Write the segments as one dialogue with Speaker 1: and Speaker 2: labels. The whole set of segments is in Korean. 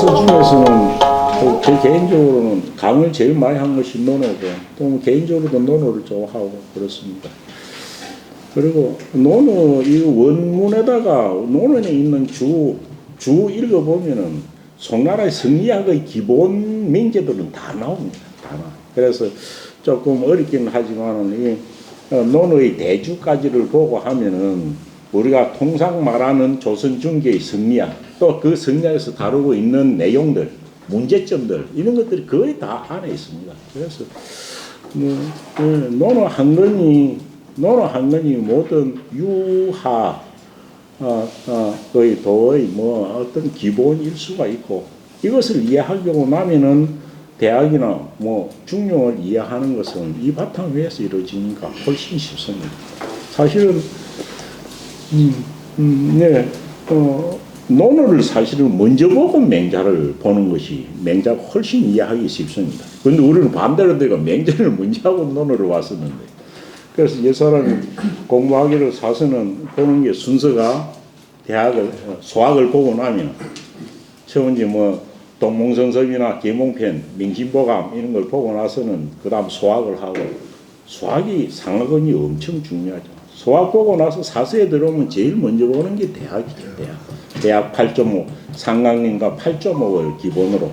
Speaker 1: 사서 중에서는 제 개인적으로는 강을 제일 많이 한 것이 논어고 또 개인적으로도 논어를 좋아하고 그렇습니다. 그리고 논어 이 원문에다가 논어에 있는 주 읽어보면은 송나라의 성리학의 기본 명제들은 다 나옵니다. 다 나와. 그래서 조금 어렵긴 하지만은 이 논어의 대주까지를 보고 하면은 우리가 통상 말하는 조선 중기의 성리학 또 그 성리학에서 다루고 있는 내용들, 문제점들 이런 것들이 거의 다 안에 있습니다. 그래서 논어 한 권이 모든 유하 의 도의 뭐 어떤 기본일 수가 있고 이것을 이해하려고 나면은 대학이나 뭐 중용을 이해하는 것은 이 바탕 위에서 이루어지니까 훨씬 쉽습니다. 사실은 논어를 사실은 먼저 보고 맹자를 보는 것이 맹자가 훨씬 이해하기 쉽습니다. 그런데 우리는 반대로 내가 맹자를 먼저 하고 논어를 왔었는데 그래서 옛사람이 공부하기를 사서는 보는 게 순서가 소학을 보고 나면 처음에 뭐 동몽성섭이나 계몽편, 명심보감 이런 걸 보고 나서는 그 다음 소학을 하고 소학이 상학원이 엄청 중요하죠. 소학 보고 나서 사서에 들어오면 제일 먼저 보는 게 대학이죠. 대학 8.5 상강림과 8.5를 기본으로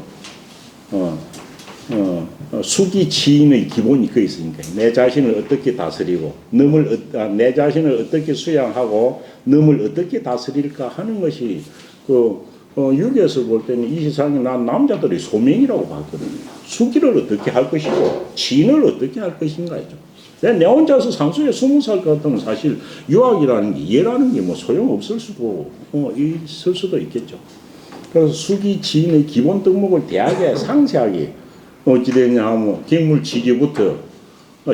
Speaker 1: 수기 지인의 기본이 그 있으니까 내 자신을 어떻게 다스리고 내 자신을 어떻게 수양하고 남을 어떻게 다스릴까 하는 것이 유교에서 볼 때는 이 세상에 난 남자들의 소명이라고 봤거든요. 수기를 어떻게 할 것이고 지인을 어떻게 할 것인가죠. 내 혼자서 상수에 20살 같으면 사실 유학이라는 게 이해라는 게 뭐 소용없을 수도 있을 수도 있겠죠. 그래서 수기 지인의 기본 덕목을 대학에 상세하게 어찌되냐 하면 객물치기부터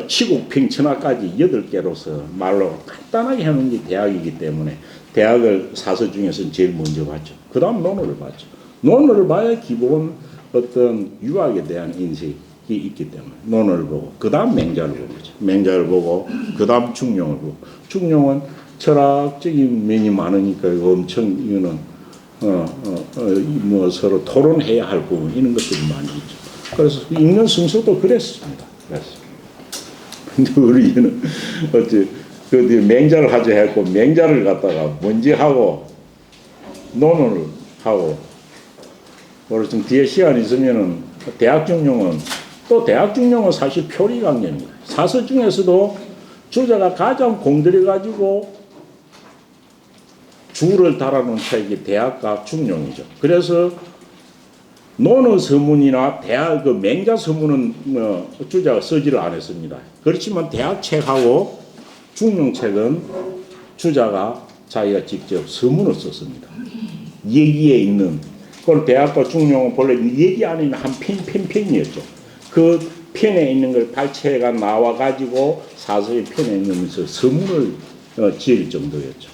Speaker 1: 치국평천하까지 8개로서 말로 간단하게 해놓은 게 대학이기 때문에 대학을 사서 중에서는 제일 먼저 봤죠. 그 다음 논어를 봤죠. 논어를 봐야 기본 어떤 유학에 대한 인식이 있기 때문에 논어를 보고 그 다음 맹자를 보죠. 맹자를 보고 그 다음 중용을 보고 중용은 철학적인 면이 많으니까 엄청 이거는 뭐 서로 토론해야 할 부분 이런 것들이 많이 있죠. 그래서 읽는 순서도 그랬습니다. 근데 우리는 그 맹자를 하자 했고 맹자를 갖다가 먼저 하고 논어를 하고 그래서 좀 뒤에 시간 있으면은 대학 중용은 사실 표리 강령입니다. 사서 중에서도 주자가 가장 공들여 가지고 주를 달아놓은 책이 대학과 중용이죠. 그래서 논어 서문이나 대학 맹자 서문은 주자가 쓰지를 않았습니다. 그렇지만 대학 책하고 중용 책은 주자가 자기가 직접 서문을 썼습니다. 얘기에 있는 그걸 대학과 중용은 본래 얘기 안에 있는 한 편이었죠. 그 편에 있는 걸 발췌가 나와 가지고 사서의 편에 있는면서 서문을 지을 정도였죠.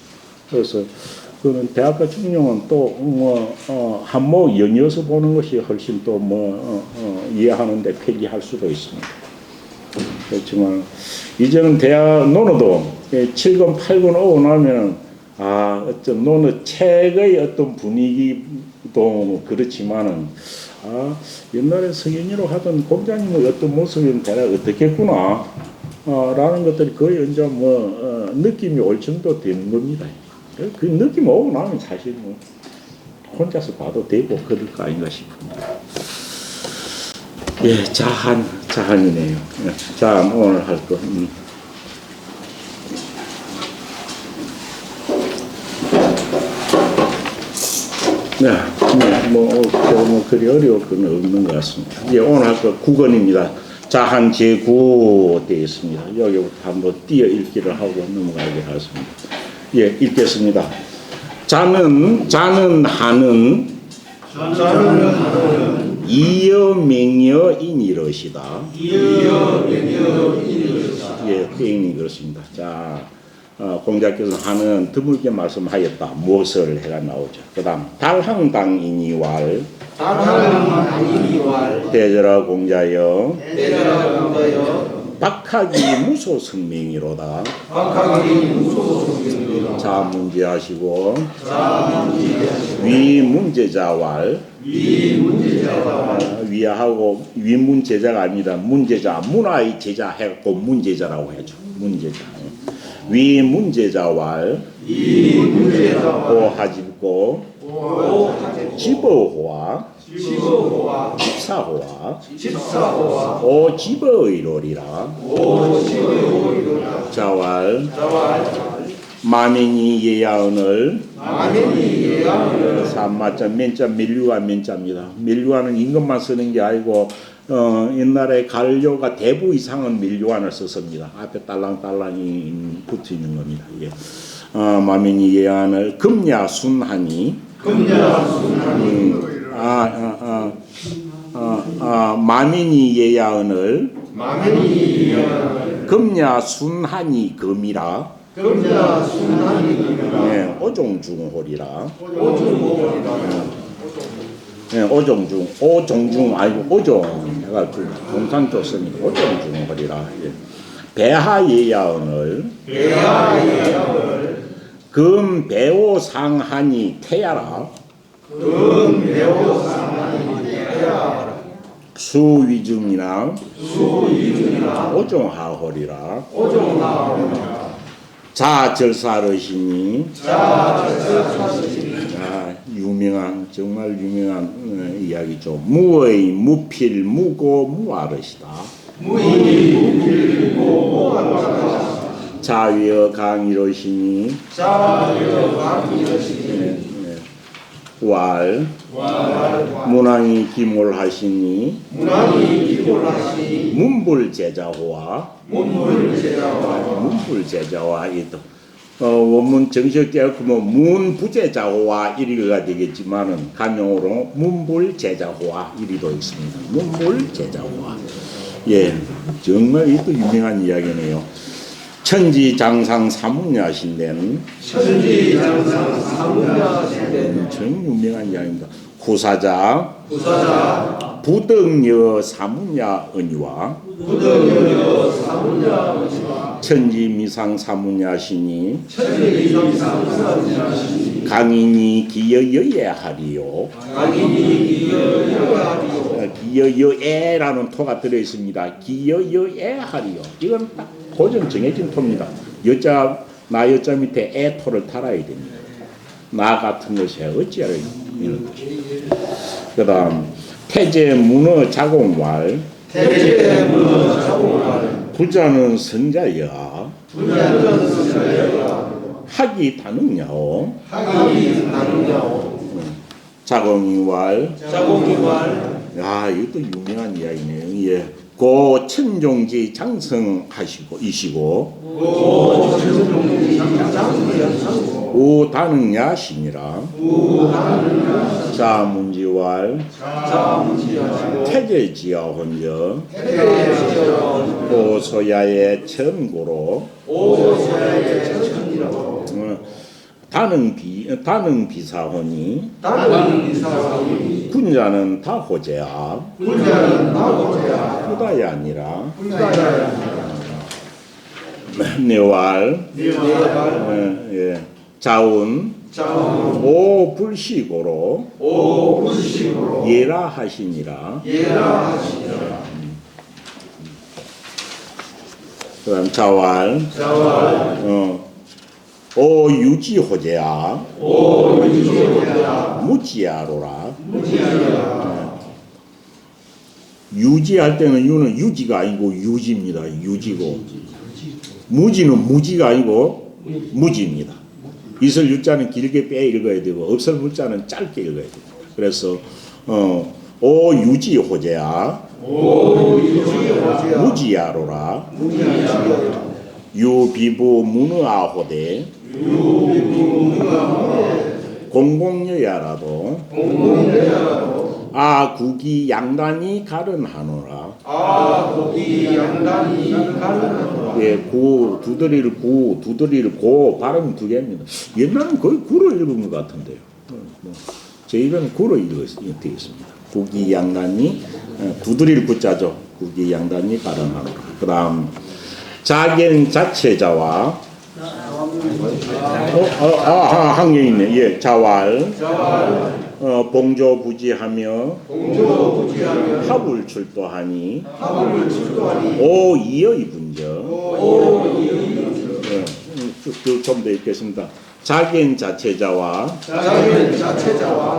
Speaker 1: 그래서 그는 대학과 중용은 또 한모 연이어서 보는 것이 훨씬 또 이해하는데 편리할 수도 있습니다. 그렇지만 이제는 대학 논어도 7권 8권 오고 나면 어떤 논어 책의 어떤 분위기도 그렇지만은 옛날에 석연이로 하던 공자님의 어떤 모습은 대략 어떻겠구나 라는 것들이 거의 이제 느낌이 올 정도 되는 겁니다. 그 느낌 오고 나면 사실 혼자서 봐도 되고 그럴 거 아닌가 싶습니다. 예, 자한이네요. 자한 오늘 할 거. 그리 어려울 건 없는 것 같습니다. 예, 오늘 할 거 9권입니다. 자한 제9 되어 있습니다. 여기부터 한번 띄어 읽기를 하고 넘어가게 하겠습니다. 예, 읽겠습니다. 자는 하는 이여 맹여인이러시다. 예, 회인이 그렇습니다. 자, 공자께서 하는 드물게 말씀하였다. 무엇을 해가 나오죠. 그 다음 달항당이니왈 대저라 공자여 박하기 무소성명이로다. 자 문제하시고 위 문제자왈 위하고 위문제자가 아니라 문제자, 문화의 제자 해갖고 문제자라고 해죠. 문제자. 위문제자왈 오하집고 집어호와 집사호와 오집어의로리라. 자왈 마민이 예야언을 삼마자 면자 밀류와 면자입니다. 밀류와는 임금만 쓰는 게 아니고 옛날에 갈료가 대부 이상은 밀류안을 썼습니다. 앞에 딸랑딸랑이 붙어 있는 겁니다. 예. 마민이 예야언을 금야순하니 마민이 예야언을 금야순하니 금이라. 네, 오종중홀이라. 네, 오종중 아니고 오종 해가지고 동산 줬습니다. 오종중홀이라. 예. 배하예야언을 금배오상하니 태야라. 수위중이나 오종하홀이라. 자절사르시니 유명한 정말 유명한 이야기죠. 무의 무필 무고 무아르시다. 자위어 강이로시니 왈 문왕이 기몰하시니 문불제자호와 문불제자와 이도 원문 정식 깨우면 문부제자호와 이리가 되겠지만은 간용어로 문불제자호와 이리도 있습니다. 문불제자호와. 예, 정말 이도 유명한 이야기네요. 천지장상 사문야신대는 정 유명한 이야기입니다. 구사자 부덕여 사문야 은유와 천지미상 사문야시니 강인이 기여여예하리요. 기여여애라는 토가 들어있습니다. 기여여애하리요. 이건 딱 고정 정해진 토입니다. 나 여자 밑에 애 토를 달아야 됩니다. 나 같은 것이 어찌하려 이런 것이. 그 다음 태제 문어 자공왈 부자는 선자여 학이 다능야오 자공이왈 야 이것도 유명한 이야기네요. 예. 고 천종지 장성하시고 이시고 우다능야신이라 자문지왈 태제지야 혼저 오소야의 천고로 다능비사호니 군자는 다 호재야 후다야 아니라 네왈 자운 오불시고로 예라 하시니라. 그다음 자왈 오유지호재야 무지야로라. 유지할 때는 유는 유지가 아니고 유지입니다. 유지고 무지는 무지가 아니고 무지입니다. 있을 유자는 길게 빼 읽어야 되고 없을 무자는 짧게 읽어야 됩니다. 그래서 오유지호재야 무지야로라. 유비부 문의아호대 공공여야라도 아국이 양단이 가른하노라. 예, 구 두드리를 고 발음 두 개입니다. 옛날은 거의 구로 읽은 것 같은데요. 저희는 구로 읽었습니다. 국이 양단이 두드릴 구자죠. 국이 양단이 가른하노라. 그다음 자견 자체자와 항에 있네. 예, 자왈. 봉조부지하며 합을 출도하니 오 이의 분정. 좀 더 읽겠습니다. 자견 자체자와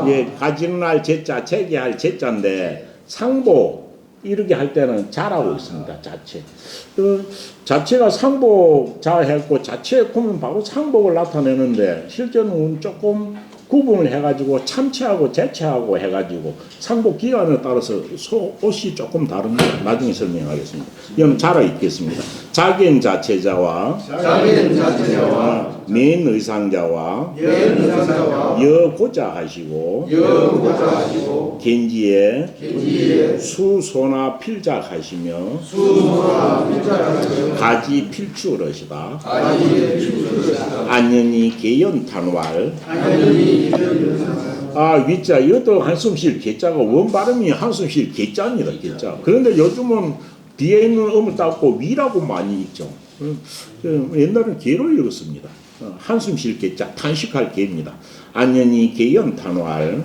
Speaker 1: 예, 가지는 할 제자, 체계할 제자인데 상보 이렇게 할 때는 자라고 있습니다. 자체. 자체가 상복 자했고 자체에 보면 바로 상복을 나타내는데 실제는 조금 구분을 해가지고 참체하고 제체하고 해가지고 상복 기간에 따라서 옷이 조금 다릅니다. 나중에 설명하겠습니다. 이건 자라 있겠습니다. 자견 자체자와 맨 의상자와 여고자 하시고 겐지에 수소나 필자 하시며 가지 필추러시다. 안연히 개연탄왈 위자 이것도 한숨 쉴 개자가 원 발음이 한숨 쉴 개자입니다. 개자. 그런데 요즘은 뒤에 있는 음을 닦고 위라고 많이 읽죠. 옛날은 개로 읽었습니다. 한숨 쉴 개자, 탄식할 개입니다. 안연히 개연탄왈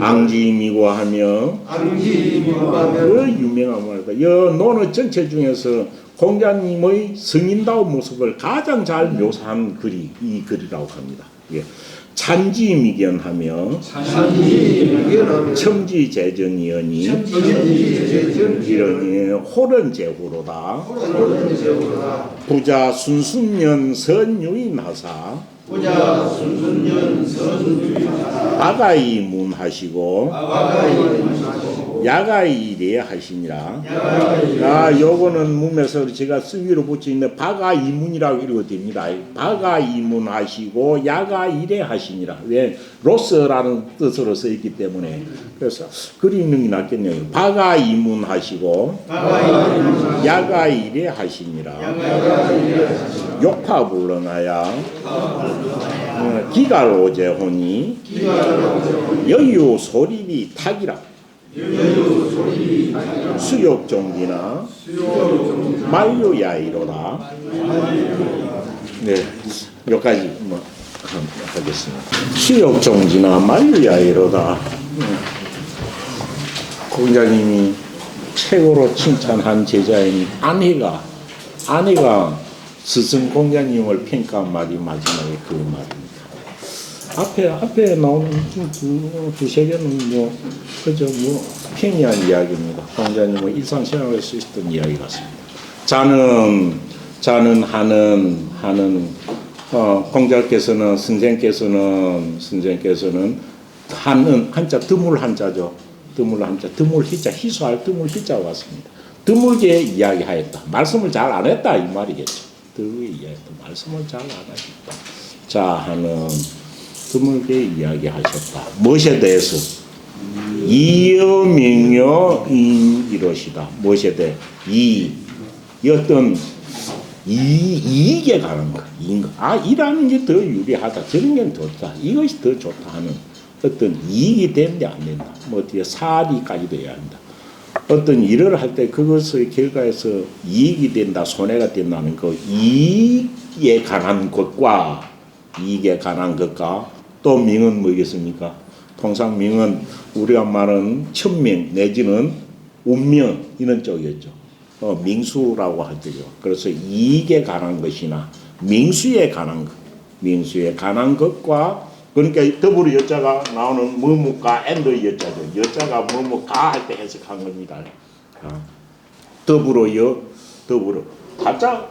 Speaker 1: 앙지미고하며 그 유명한 말이다. 여 논어 전체 중에서 공자님의 성인다운 모습을 가장 잘 묘사한 글이 이 글이라고 합니다. 예. 찬지미견하며 첨지재전이여니 이러니 호런제후로다. 부자 순순년 선유인하사 바가이 문하시고 야가이 레하시니라. 요거는 문에서 제가 쓰기로 붙여있는데 바가이문이라고 읽어도 됩니다. 바가이문 하시고 야가이레 하시니라. 왜? 로스라는 뜻으로 써있기 때문에 그래서 글이 있는 게 낫겠네요. 바가이문 하시고 야가이레 하시니라. 욕파 불러나야 기갈오제호니 여유 소리비 탁이라. 수욕종기나 만류야이로다. 네, 여기까지 하겠습니다. 수욕종지나 만류야이로다. 공자님이 최고로 칭찬한 제자인 아내가 스승 공자님을 평가한 말이 마지막에 그 말입니다. 앞에 나오는 두세 개는 그저 평이한 이야기입니다. 공자님은 일상생활에 쓰셨던 이야기 같습니다. 자는 하는 공자께서는 선생께서는 하는 한자 드물 한자죠. 드물 한자 드물 희자 희소할 드물 희자가 왔습니다. 드물게 이야기하였다. 말씀을 잘 안 했다 이 말이겠죠. 드물게 이야기했다. 말씀을 잘 안 하셨다. 자하는 드물게 이야기하셨다. 무엇에 대해서? 이여명료인 이것이다. 무엇에 대해? 어떤 이익에 관한 것. 이라는 게 더 유리하다. 저런 게 더 좋다. 이것이 더 좋다 하는 어떤 이익이 되는데 안 된다. 뒤에 사리까지도 해야 한다. 어떤 일을 할 때 그것의 결과에서 이익이 된다, 손해가 된다는 그 이익에 관한 것과 또 명은 뭐겠습니까? 통상 명은 우리가 말하는 천명 내지는 운명 이런 쪽이었죠. 명수라고 할 때죠. 그래서 이익에 관한 것이나 명수에 관한 것과 그러니까 더불어 여자가 나오는 뭐뭐가 앤더 여자죠. 여자가 뭐뭐가 할 때 해석한 겁니다. 더불어 가짜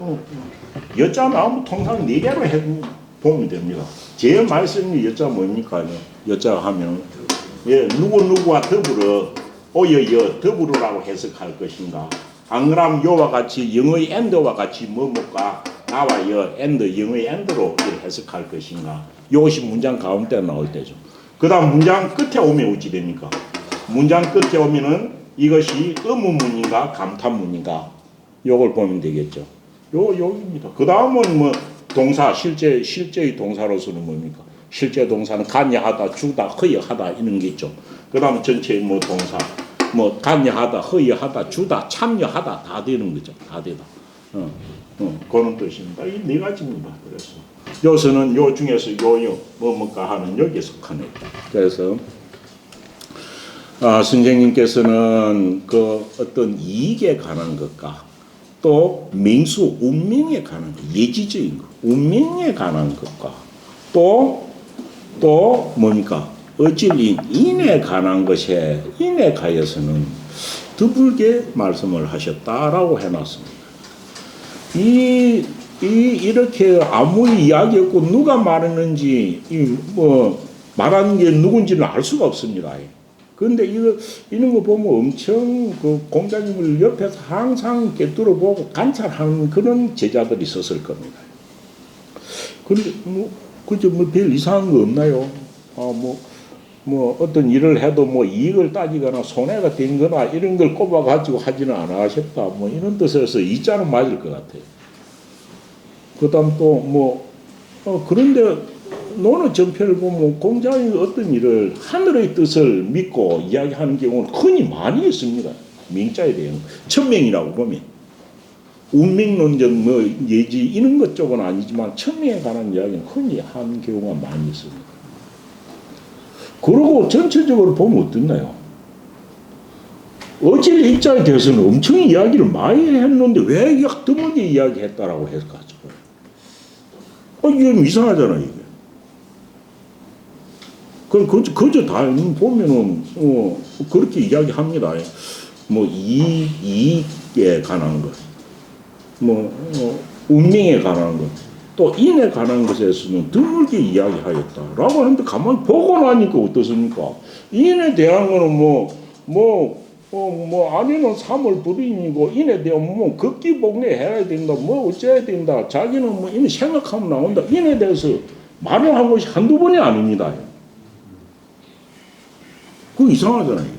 Speaker 1: 여자 나오면 통상 네 개로 보면 됩니다. 제 말씀이 여자 뭡니까? 여자 하면 누구와 더불어 더불어라고 해석할 것인가? 안 그러면 요와 같이 영어의 앤더와 같이 뭐뭐가 나와 앤더 영어의 앤더로 해석할 것인가? 이것이 문장 가운데 나올 때죠. 그 다음 문장 끝에 오면 어찌 됩니까? 문장 끝에 오면은 이것이 의문문인가 감탄문인가? 요걸 보면 되겠죠. 여기입니다. 그 다음은 동사 실제의 동사로서는 뭡니까? 실제 동사는 간여하다, 주다, 허여하다 이런 게 있죠. 그 다음 전체 동사 간여하다, 허여하다, 주다, 참여하다 다 되는 거죠. 다 되다. 그런 뜻입니다. 이 네 가지입니다. 그래서 요서는 요 중에서 요요 뭐뭐가 하는 여기에 속하네. 그래서 선생님께서는 그 어떤 이익에 관한 것과 또 명수 운명에 관한 것, 예지적인 것, 운명에 관한 것과 또 뭡니까? 어질인 인에 관한 것에 인에 가해서는 드물게 말씀을 하셨다라고 해놨습니다. 이렇게 아무 이야기 없고 누가 말했는지 말하는 게 누군지는 알 수가 없습니다. 그런데 이런 거 보면 엄청 그 공자님을 옆에서 항상 꿰뚫어보고 관찰하는 그런 제자들이 있었을 겁니다. 그런데 그저 별 이상한 거 없나요? 어떤 일을 해도 이익을 따지거나 손해가 된 거나 이런 걸 꼽아가지고 하지는 않으셨다. 이런 뜻에서 이자는 맞을 것 같아요. 그 다음 그런데 노는 전편을 보면 공자의 어떤 일을 하늘의 뜻을 믿고 이야기하는 경우는 흔히 많이 있습니다. 명자에 대한 천명이라고 보면 운명론적 예지 이런 것 쪽은 아니지만 천명에 관한 이야기는 흔히 하는 경우가 많이 있습니다. 그러고 전체적으로 보면 어떻나요? 어질 입장에 대해서는 엄청 이야기를 많이 했는데 왜 드물게 이야기했다라고 했을까? 이게 이상하잖아요, 이게. 그저 다 보면은, 그렇게 이야기합니다. 이익에 관한 것, 운명에 관한 것, 또 인에 관한 것에서는 드물게 이야기하였다라고 하는데 가만히 보고 나니까 어떻습니까? 인에 대한 거는 아니는 3월 불인이고 인에 대한 극기복례 해야 된다, 어째야 된다. 자기는 이미 생각하면 나온다. 인에 대해서 말을 한 것이 한두 번이 아닙니다. 그거 이상하잖아요.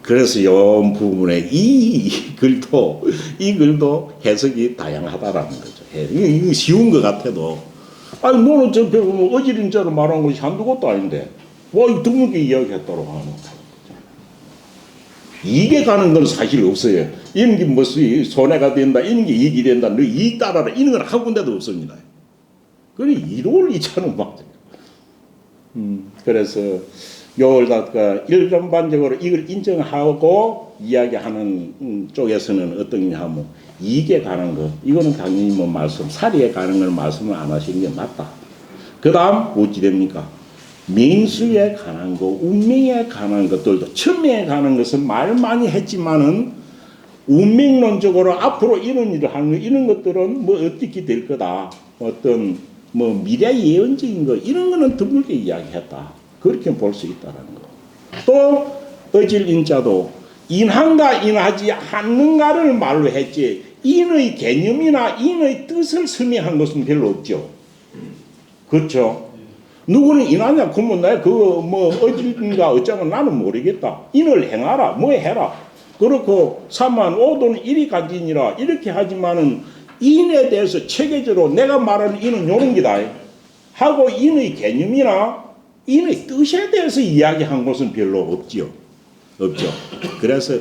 Speaker 1: 그래서 이 부분에 이 글도 해석이 다양하다라는 거죠. 이거 쉬운 것 같아도, 너는 저 어지린자로 말한 것이 한두 것도 아닌데, 이거 드물게 이야기했다고 하는 거죠. 이익에 가는 건 사실 없어요. 이런 게 손해가 된다, 이런 게 이익이 된다, 너 이익 따라라, 이런 건 한 군데도 없습니다. 그래, 이로울 이차는 맞아요. 그래서 요걸 갖다가 일반적으로 이걸 인정하고 이야기하는 쪽에서는 어떠냐 하면 이익에 관한 것, 이거는 당연히 사리에 관한 걸 말씀을 안 하시는 게 맞다. 그 다음 어찌 됩니까? 명수에 관한 것, 운명에 관한 것들도 천명에 관한 것은 말 많이 했지만은 운명론적으로 앞으로 이런 일을 하는 것, 이런 것들은 어떻게 될 거다. 어떤 미래 예언적인 거 이런 거는 드물게 이야기했다. 그렇게 볼 수 있다는 거. 또 어질인자도 인한가 인하지 않는가를 말로 했지 인의 개념이나 인의 뜻을 설명한 것은 별로 없죠. 그렇죠? 누구는 인하냐? 그러면 나 어질인가 어쩌면 나는 모르겠다. 인을 행하라, 해라. 그렇고 3만 5도는 일이 간지니라 이렇게 하지만은 인에 대해서 체계적으로 내가 말하는 인은 요런 기다 하고 인의 개념이나 인의 뜻에 대해서 이야기한 것은 별로 없죠. 그래서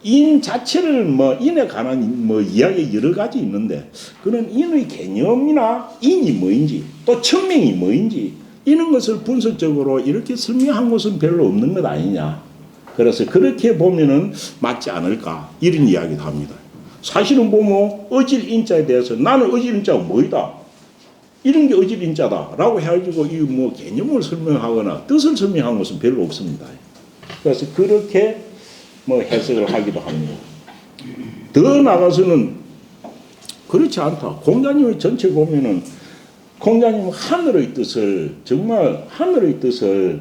Speaker 1: 인 자체를 인에 관한 이야기 여러 가지 있는데 그런 인의 개념이나 인이 뭐인지 또 천명이 뭐인지 이런 것을 분석적으로 이렇게 설명한 것은 별로 없는 것 아니냐. 그래서 그렇게 보면은 맞지 않을까 이런 이야기도 합니다. 사실은 보면 어질인자에 대해서 나는 어질인자가 뭐이다. 이런 게 어질인자다 라고 해가지고 이 개념을 설명하거나 뜻을 설명한 것은 별로 없습니다. 그래서 그렇게 해석을 하기도 합니다. 더 나가서는 그렇지 않다. 공자님의 전체 보면은 공자님은 하늘의 뜻을 정말 하늘의 뜻을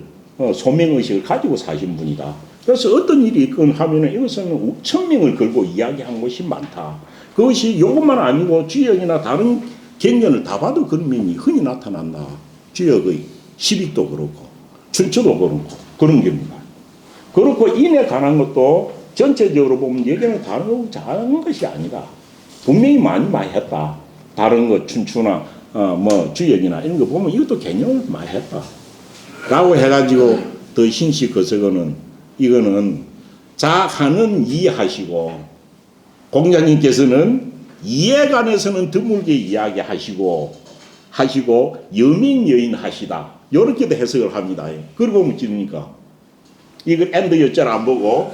Speaker 1: 소명의식을 가지고 사신 분이다. 그래서 어떤 일이 있건 하면은 이것은 천명을 걸고 이야기한 것이 많다. 그것이 이것만 아니고 주역이나 다른 경전을 다 봐도 그런 면이 흔히 나타난다. 주역의 시빅도 그렇고 춘추도 그렇고 그런 겁니다. 그렇고 인에 관한 것도 전체적으로 보면 여기는 다른 작은 것이 아니다. 분명히 많이 했다. 다른 것 춘추나 주역이나 이런 거 보면 이것도 개념을 많이 했다. 라고 해가지고 더 신식 거서거는 이거는 자하는 이해하시고 공자님께서는 이에 관해서는 드물게 이야기하시고 여민 여인 하시다. 이렇게도 해석을 합니다. 그러고 보면 찌르니까 이걸 엔드 여자를 안 보고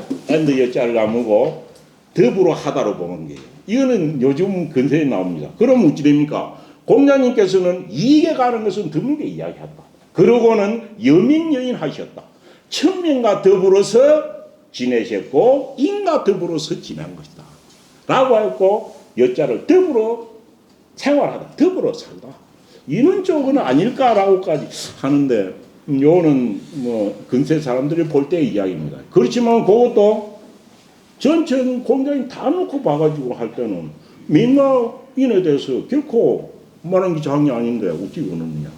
Speaker 1: 더불어 하다로 보는 거예요. 이거는 요즘 근세에 나옵니다. 그럼 어찌 됩니까? 공자님께서는 이익에 가는 것은 드물게 이야기했다. 그러고는 여민 여인 하셨다. 천명과 더불어서 지내셨고 인과 더불어서 지낸 것이다. 라고 했고 여자를 더불어 생활하다. 더불어 살다. 이런 쪽은 아닐까라고까지 하는데 요는 뭐 근세 사람들이 볼 때 이야기입니다. 그렇지만 그것도 전체 공장이 다 놓고 봐가지고 할 때는 민가인에 대해서 결코 말한 게 장이 아닌데 어찌 그러느냐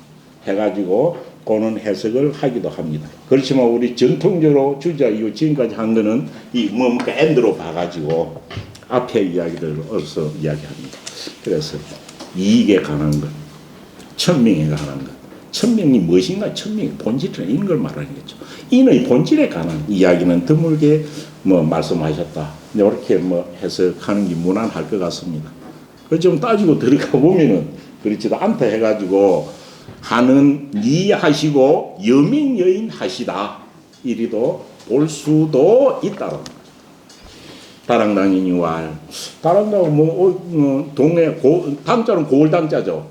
Speaker 1: 해가지고 그는 해석을 하기도 합니다. 그렇지만 우리 전통적으로 주자 이거 지금까지 한 거는 이 뭔가 엔드로 봐가지고 앞에 이야기들을 얻어서 이야기합니다. 그래서 이익에 관한 것, 천명에 관한 것, 천명이 무엇인가, 천명이 본질이라는 이런 걸 말하는 거죠. 인의 본질에 관한 이야기는 드물게 뭐 말씀하셨다. 이렇게 뭐 해석하는 게 무난할 것 같습니다. 그 좀 따지고 들어가 보면은 그렇지도 않다 해가지고 하는 이하시고 여민 여인 하시다 이리도 볼 수도 있다고. 다랑당이니 왈. 다랑당은 동네 당자는 고을당자죠.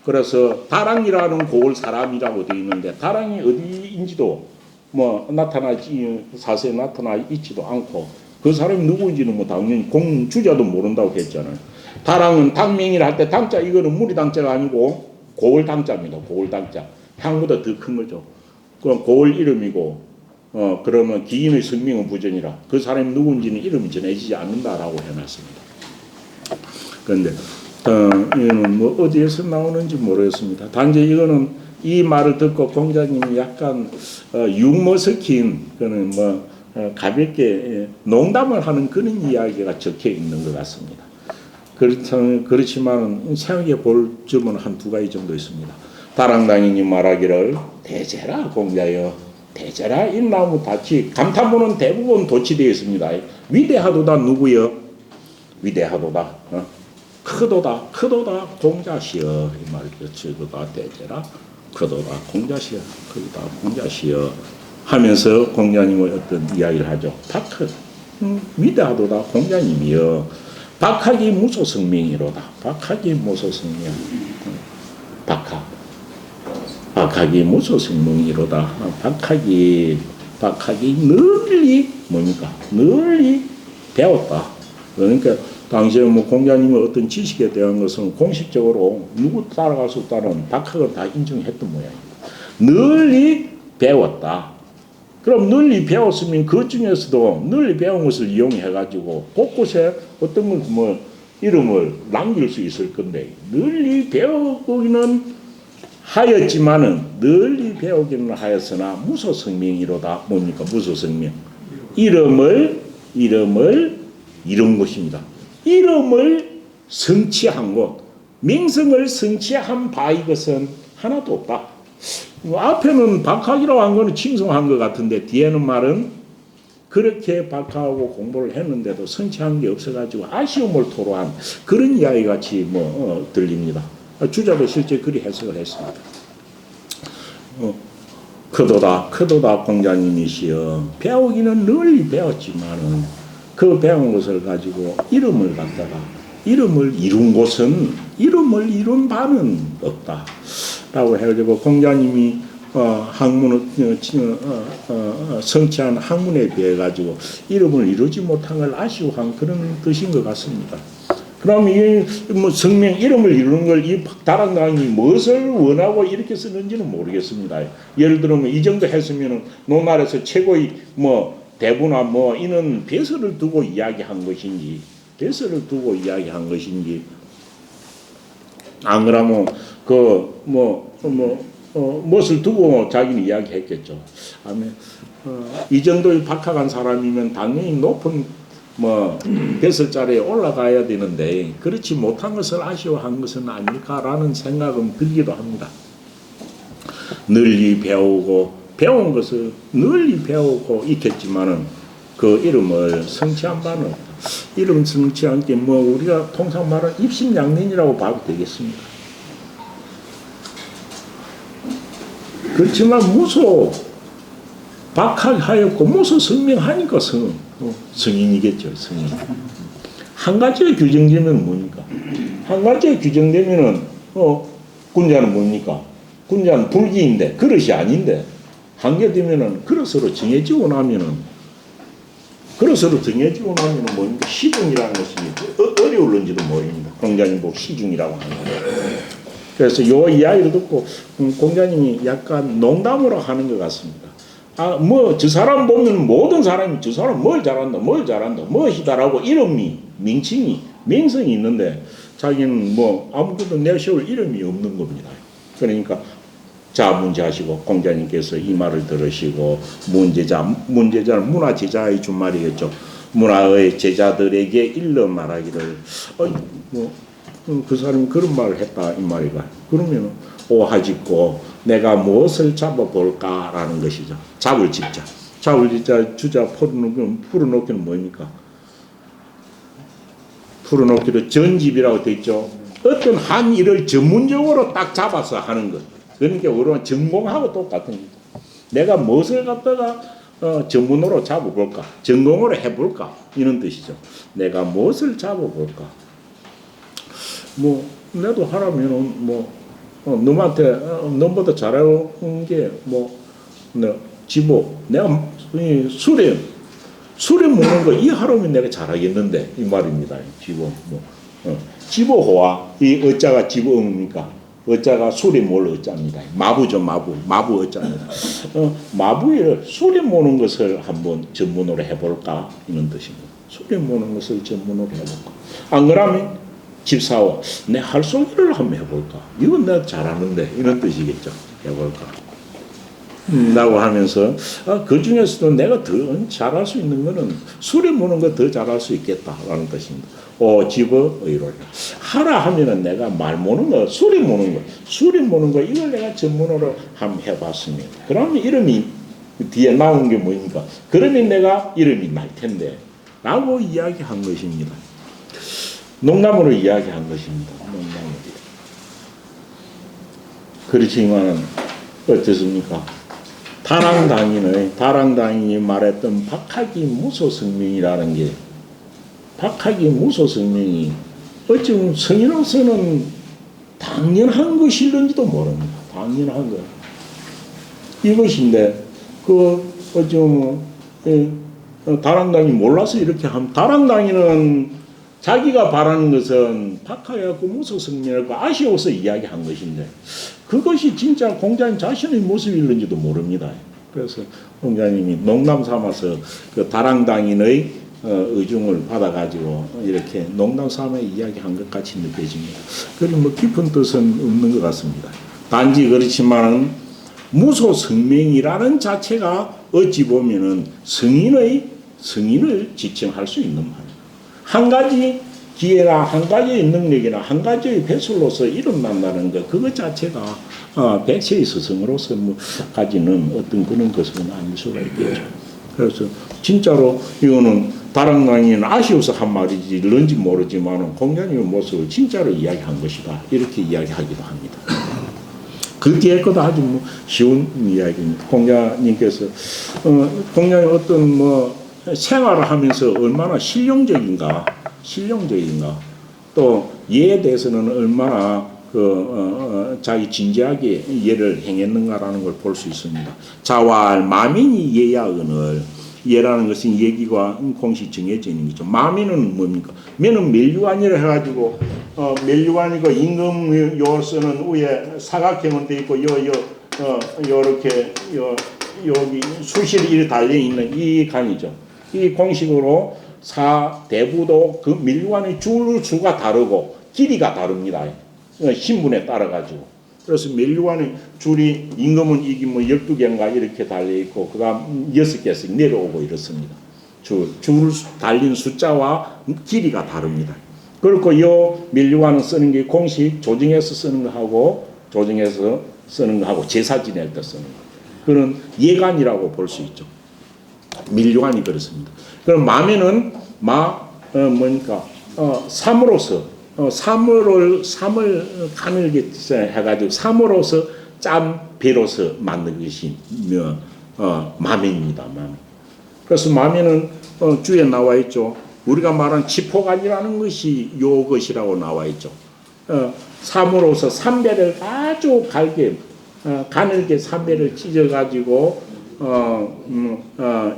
Speaker 1: 그래서 다랑이라는 고을 사람이라고 되어 있는데 다랑이 어디인지도 뭐 나타나지 사세에 나타나 있지도 않고 그 사람이 누구인지는 뭐 당연히 공주자도 모른다고 했잖아요. 다랑은 당명이라 할 때 당자 이거는 무리 당자가 아니고 고을 당자입니다. 고을 당자. 향보다 더 큰 거죠. 그럼 고을 이름이고 그러면 기인의 성명은 부전이라 그 사람이 누군지는 이름이 전해지지 않는다라고 해놨습니다. 그런데 이거는 뭐 어디에서 나오는지 모르겠습니다. 단지 이거는 이 말을 듣고 공자님이 약간 유머 섞인 그는 뭐 가볍게 농담을 하는 그런 이야기가 적혀 있는 것 같습니다. 그렇지만 생각해 볼 점은 한 두 가지 정도 있습니다. 다랑당인이 말하기를 대제라 공자여 대제라 이 나무 밭이 감탄문은 대부분 도치되어 있습니다. 위대하도다 누구여 위대하도다 크도다 공자시여 이 말이죠. 크도다 대제라 크도다 공자시여 크도다 공자시여 하면서 공자님의 어떤 이야기를 하죠. 박하 위대하도다 공자님이여 박하기 무소성명이로다. 박하기 무소성명 박하기 무소성명이로다. 박하기 널리 뭡니까? 널리 배웠다. 그러니까 당시에 뭐 공자님의 어떤 지식에 대한 것은 공식적으로 누구 따라갈 수 없다는 박학은 다 인정했던 모양입니다. 널리 배웠다. 그럼 널리 배웠으면 그 중에서도 널리 배운 것을 이용해가지고 곳곳에 어떤 건 뭐 이름을 남길 수 있을 건데 널리 배우기는 하였지만은 널리 배우기는 하였으나 무소성명이로다. 뭡니까? 무소성명. 이름을 이룬 것입니다. 이름을 성취한 것, 명성을 성취한 바 이것은 하나도 없다. 앞에는 박학이라고 한 거는 칭송한 것 같은데 뒤에는 말은 그렇게 박학하고 공부를 했는데도 성취한 게 없어가지고 아쉬움을 토로한 그런 이야기 같이 들립니다. 주자도 실제 그리 해석을 했습니다. 크도다 공자님이시여 배우기는 널리 배웠지만은 그 배운 것을 가지고 이름을 갖다가 이름을 이룬 곳은 이름을 이룬 바는 없다. 라고 해가지고 공자님이 학문을 성취한 학문에 비해 가지고 이름을 이루지 못한 걸 아쉬워한 그런 뜻인 것 같습니다. 그럼 이 뭐 성명 이름을 이루는 걸 이 다랑당이 무엇을 원하고 이렇게 쓰는지는 모르겠습니다. 예를 들면 이 정도 했으면은 노말에서 최고의 뭐 대부나 뭐 이는 배설을 두고 이야기한 것인지 안 그러면 무엇을 두고 자기는 이야기했겠죠. 이 정도의 박학한 사람이면 당연히 높은 배설자리에 올라가야 되는데 그렇지 못한 것을 아쉬워한 것은 아닐까라는 생각은 들기도 합니다. 널리 배우고 배운 것을 널리 배우고 있겠지만은 그 이름을 성취한 바는 없다. 이름 성치 않게 뭐 우리가 통상 말하는 입신양면이라고 봐도 되겠습니다. 그렇지만 무소 박학하였고 무소 성명하니까 성인이겠죠. 성인. 한 가지에 규정되면 뭡니까? 한 가지에 규정되면은 군자는 뭡니까? 군자는 불기인데 그릇이 아닌데 한 개 되면은 그릇으로 정해지고 나면은 뭡니까? 시중이라는 것이 어려울는지도 모릅니다. 공자님 보고 시중이라고 하는 거예요. 그래서 요 이야기를 듣고 공자님이 약간 농담으로 하는 것 같습니다. 저 사람 보면 모든 사람이 저 사람 뭘 잘한다, 뭐시다라고 이름이, 명성이 있는데 자기는 뭐 아무것도 내세울 이름이 없는 겁니다. 그러니까 자문제하시고 공자님께서 이 말을 들으시고 문제자는 문화제자의 준말이겠죠. 문화의 제자들에게 일러 말하기를 그 사람이 그런 말을 했다 이 말이가. 그러면 오하짓고 내가 무엇을 잡아볼까라는 것이죠. 잡을 집자 주자 풀어놓기는 뭡니까? 풀어놓기로 전집이라고 되어 있죠. 어떤 한 일을 전문적으로 딱 잡아서 하는 것. 그러니까 우리는 전공하고 똑같은 거죠. 내가 무엇을 갖다가 전문으로 잡아볼까? 전공으로 해볼까? 이런 뜻이죠. 내가 무엇을 잡아볼까? 내도 하라면은 너한테 너보다 잘하는 게 지보 내가 술에 먹는 거 이 하루면 내가 잘하겠는데 이 말입니다. 지보호와 이 어자가 지보입니까? 어자가 술에 뭘 어자입니다. 마부죠. 마부 어자입니다. 마부에 술에 모는 것을 한번 전문으로 해볼까 이런 뜻입니다. 술에 모는 것을 전문으로 해볼까. 안 그러면 집사와 내 할소리를 한번 해볼까. 이건 내가 잘하는데 이런 뜻이겠죠. 해볼까. 라고 하면서 그 중에서도 내가 더 잘할 수 있는 거는 술에 모는 거 더 잘할 수 있겠다라는 뜻입니다. 집어 의로라. 하라 하면은 내가 말 모는 거, 술에 모는 거 이걸 내가 전문으로 한번 해봤습니다. 그러면 이름이 뒤에 나온 게 뭐입니까? 그러면 내가 이름이 날 텐데 라고 이야기한 것입니다. 농담으로 이야기한 것입니다. 농담으로. 그렇지만 어떻습니까? 다랑당인이 말했던 박학이 무소성명이라는 게 박학이 무소성명이 어찌 성인으로서는 당연한 것일는지도 모릅니다. 당연한 것. 이것인데 어찌 다랑당이 몰라서 이렇게 하면 다랑당이는 자기가 바라는 것은 박하여갖고 무소성명이라고 아쉬워서 이야기한 것인데 그것이 진짜 공자님 자신의 모습일는지도 모릅니다. 그래서 공자님이 농담 삼아서 그 다랑당인의 의중을 받아가지고 이렇게 농담 삼아 이야기한 것 같이 느껴집니다. 그리고 깊은 뜻은 없는 것 같습니다. 단지 그렇지만 무소성명이라는 자체가 어찌 보면은 성인을 지칭할 수 있는 말이에요. 한 가지 기회나 한 가지의 능력이나 한 가지의 배설로서 일어난다는 것 그것 자체가 백세의 스승으로서 가지는 어떤 그런 것은 아닐 수가 있겠죠. 그래서 진짜로 이거는 다랑당이는 아쉬워서 한 말이지 런지 모르지만 공자님의 모습을 진짜로 이야기한 것이다 이렇게 이야기하기도 합니다. 그 뒤에 것도 아주 쉬운 이야기입니다. 공자님께서 공자님 어떤 생활을 하면서 얼마나 실용적인가 또 예에 대해서는 얼마나 자기 진지하게 예를 행했는가라는 걸 볼 수 있습니다. 자왈 마민이 예야 은을 예라는 것은 예기가 공식 정해져 있는 거죠. 마민은 뭡니까? 면은 멜류관이라 해가지고 멜류관이고 임금 요서는 위에 사각형은 돼 있고 요렇게 여기 수실이 이렇게 달려 있는 이 간이죠. 이 공식으로 대부도 그 밀관의 줄수가 다르고 길이가 다릅니다. 신분에 따라 가지고. 그래서 밀관의 줄이 임금은 이게 12개인가 이렇게 달려 있고 그다음 6개씩 내려오고 이렇습니다. 줄 달린 숫자와 길이가 다릅니다. 그리고 이 밀관은 쓰는 게 공식 조정해서 쓰는 거하고 제사 지낼 때 쓰는 거. 그런 예간이라고 볼 수 있죠. 밀관이 그렇습니다. 그럼 마면은 뭐니까 삼으로서 삼을 가늘게 해가지고 삼으로서 짠 배로서 만든 것이 마면입니다. 마면. 그래서 마면은 주에 나와 있죠. 우리가 말한 지포간이라는 것이 요것이라고 나와 있죠. 삼으로서 삼배를 아주 가늘게 삼배를 찢어가지고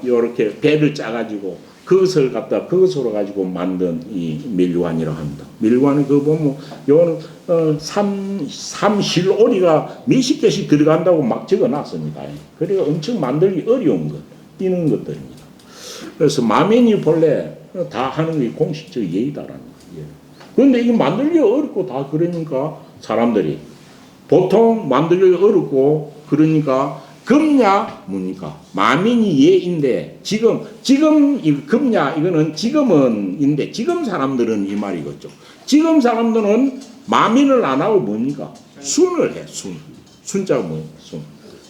Speaker 1: 요렇게 배를 짜가지고 그것으로 가지고 만든 이 밀관이라고 합니다. 밀관은 그 보면 요는 삼실오리가 몇십 개씩 들어간다고 막 적어놨습니다. 그래서 엄청 만들기 어려운 것 이런 것들입니다. 그래서 마면이 본래 다 하는 게 공식적 예의다라는 거예요. 그런데 이거 만들기 어렵고 다 그러니까 사람들이 보통 만들기 어렵고 그러니까 금냐 뭡니까? 마면이 예인데 지금 이 금냐 이거는 지금은인데 지금 사람들은 이 말이겠죠. 지금 사람들은 마면을 안 하고 뭡니까? 순을 해. 순자가 뭐예요?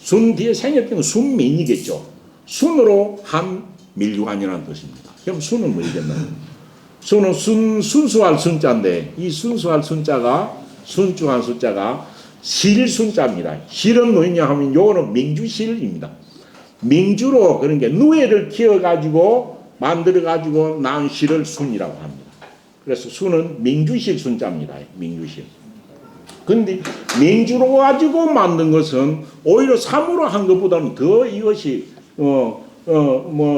Speaker 1: 순 뒤에 생겼던 건 순면이겠죠. 순으로 한 밀관이라는 뜻입니다. 그럼 순은 뭐겠나요? 순은 순수할 순자인데 이 순수할 순자가 순중한 숫자가 실순자입니다. 실은 뭐냐 하면 요거는 명주실입니다. 명주로 그런 게 누에를 키워가지고 만들어가지고 낳은 실을 순이라고 합니다. 그래서 순은 명주실 순자입니다. 명주실. 근데 명주로 가지고 만든 것은 오히려 삼으로 한 것보다는 더 이것이 뭐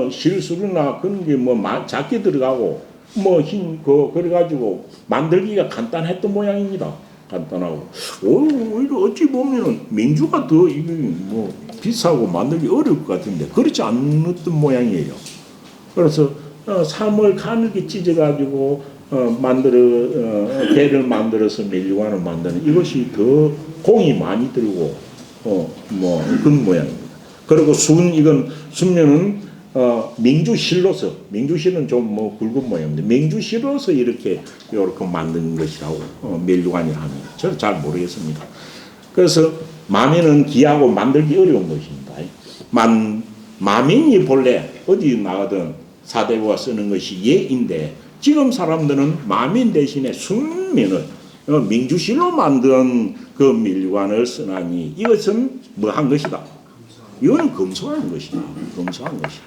Speaker 1: 실수나 그런 게 뭐 작게 들어가고 뭐 그래가지고 만들기가 간단했던 모양입니다. 간단하고 오히려 어찌 보면은 민주가 더 이게 뭐 비싸고 만들기 어려울 것 같은데 그렇지 않았던 모양이에요. 그래서 삼을 가늘게 찢어가지고 배를 만들어서 밀관을 만드는 이것이 더 공이 많이 들고 뭐 그런 모양입니다. 그리고 이건 순면은 명주실은 좀 뭐 굵은 모양인데 명주실로서 이렇게 만든 것이라고 밀관이라 합니다. 저는 잘 모르겠습니다. 그래서 마면은 귀하고 만들기 어려운 것입니다. 마면이 본래 어디 나가든 사대부가 쓰는 것이 예인데 지금 사람들은 마면 대신에 순면을 명주실로 만든 그 밀관을 쓰나니 이것은 뭐 한 것이다. 이거는 검소한 것이다. 검소한 것이다.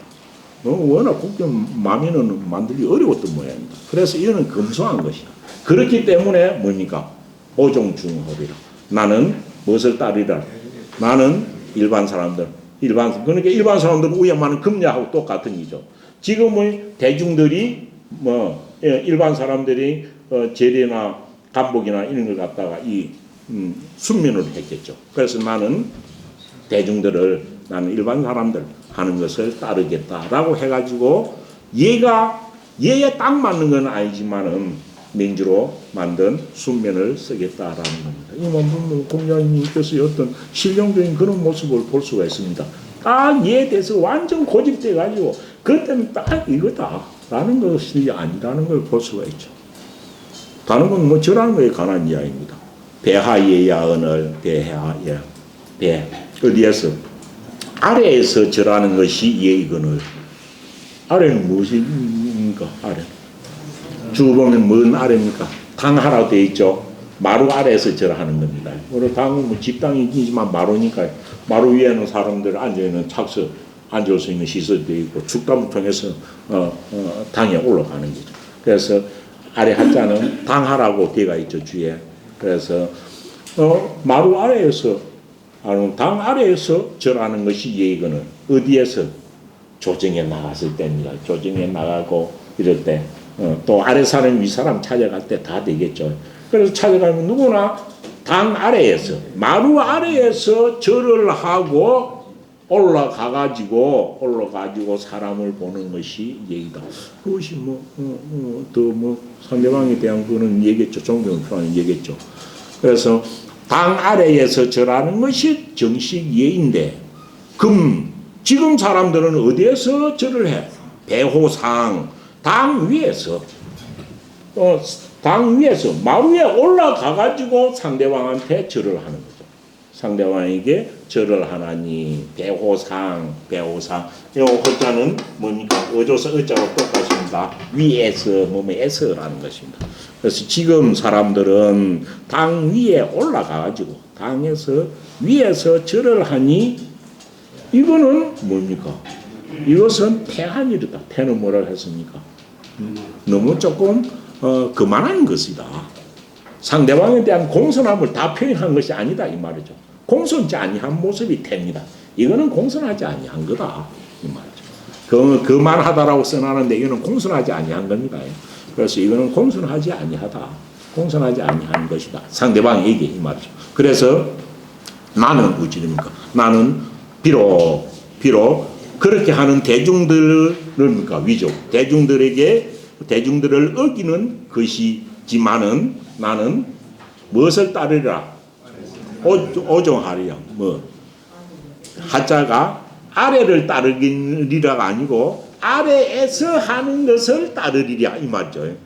Speaker 1: 워낙 국경 마면은 만들기 어려웠던 모양입니다. 그래서 이거는 검소한 것이다. 그렇기 때문에 뭡니까? 오종중허비라. 나는 무엇을 따르리라? 나는 일반 사람들. 그러니까 일반 사람들은 우야만은 금야하고 똑같은 이죠. 지금의 대중들이 일반 사람들이 제례나 간복이나 이런 걸 갖다가 순면으로 했겠죠. 그래서 나는 일반 사람들 하는 것을 따르겠다라고 해가지고 얘에 딱 맞는 건 아니지만은 명주로 만든 순면을 쓰겠다라는 겁니다. 이만 공자님께서 어떤 실용적인 그런 모습을 볼 수가 있습니다. 딱 얘에 대해서 완전 고집돼 가지고 그때는 딱 이거다라는 것이 아니라는 걸 볼 수가 있죠. 다른 건 뭐 저라는 거에 관한 이야기입니다. 배하예야언을 배 어디에서 아래에서 절하는 것이 예의건을 아래는 무엇입니까? 아래 주 보면 뭔 아래입니까? 당하라고 되어 있죠. 마루 아래에서 절하는 겁니다. 우리 당은 뭐 집당이지만 마루니까 마루 위에는 사람들 앉아있는 착석 앉을 수 있는 시설이 되어 있고 축담을 통해서 당에 올라가는 거죠. 그래서 아래 한자는 당하라고 되어 있죠. 주에. 그래서 마루 아래에서 당 아래에서 절하는 것이 예의거는 어디에서 조정에 나갔을 때입니다. 조정에 나가고 이럴 때 또 아래 사람 위 사람 찾아갈 때 다 되겠죠. 그래서 찾아가면 누구나 당 아래에서 마루 아래에서 절을 하고 올라가가지고 사람을 보는 것이 예의다. 그것이 상대방에 대한 그는 얘기했죠. 존경을 표하는 얘기했죠. 그래서 당 아래에서 절하는 것이 정식 예인데 지금 사람들은 어디에서 절을 해? 배호상 당 위에서 마루에 올라가가지고 상대방한테 절을 하는 거죠. 상대방에게 절을 하나니 배호상 이 호자는 뭡니까? 어조서 어자고 똑같습니다. 것이다. 위에서 뭐뭐에서라는 것입니다. 그래서 지금 사람들은 당 위에 올라가가지고 당에서 위에서 절을 하니 이거는 뭡니까? 이것은 태한이다. 태는 뭐라고 했습니까? 너무 조금 그만한 것이다. 상대방에 대한 공손함을 다 표현한 것이 아니다 이 말이죠. 공손치 아니한 모습이 태입니다. 이거는 공손하지 아니한 거다 이 말이죠. 그만하다라고 써놨는데 이거는 공손하지 아니한 겁니다. 그래서 이거는 공손하지 아니하다. 공손하지 아니한 것이다. 상대방에게 이 말이죠. 그래서 나는 어찌됩니까? 나는 비록 그렇게 하는 대중들을 위조, 대중들을 어기는 것이지만은 나는 무엇을 따르리라? 오종하리라. 하자가 아래를 따르리라가 아니고 아래에서 하는 것을 따르리라 이 말이죠.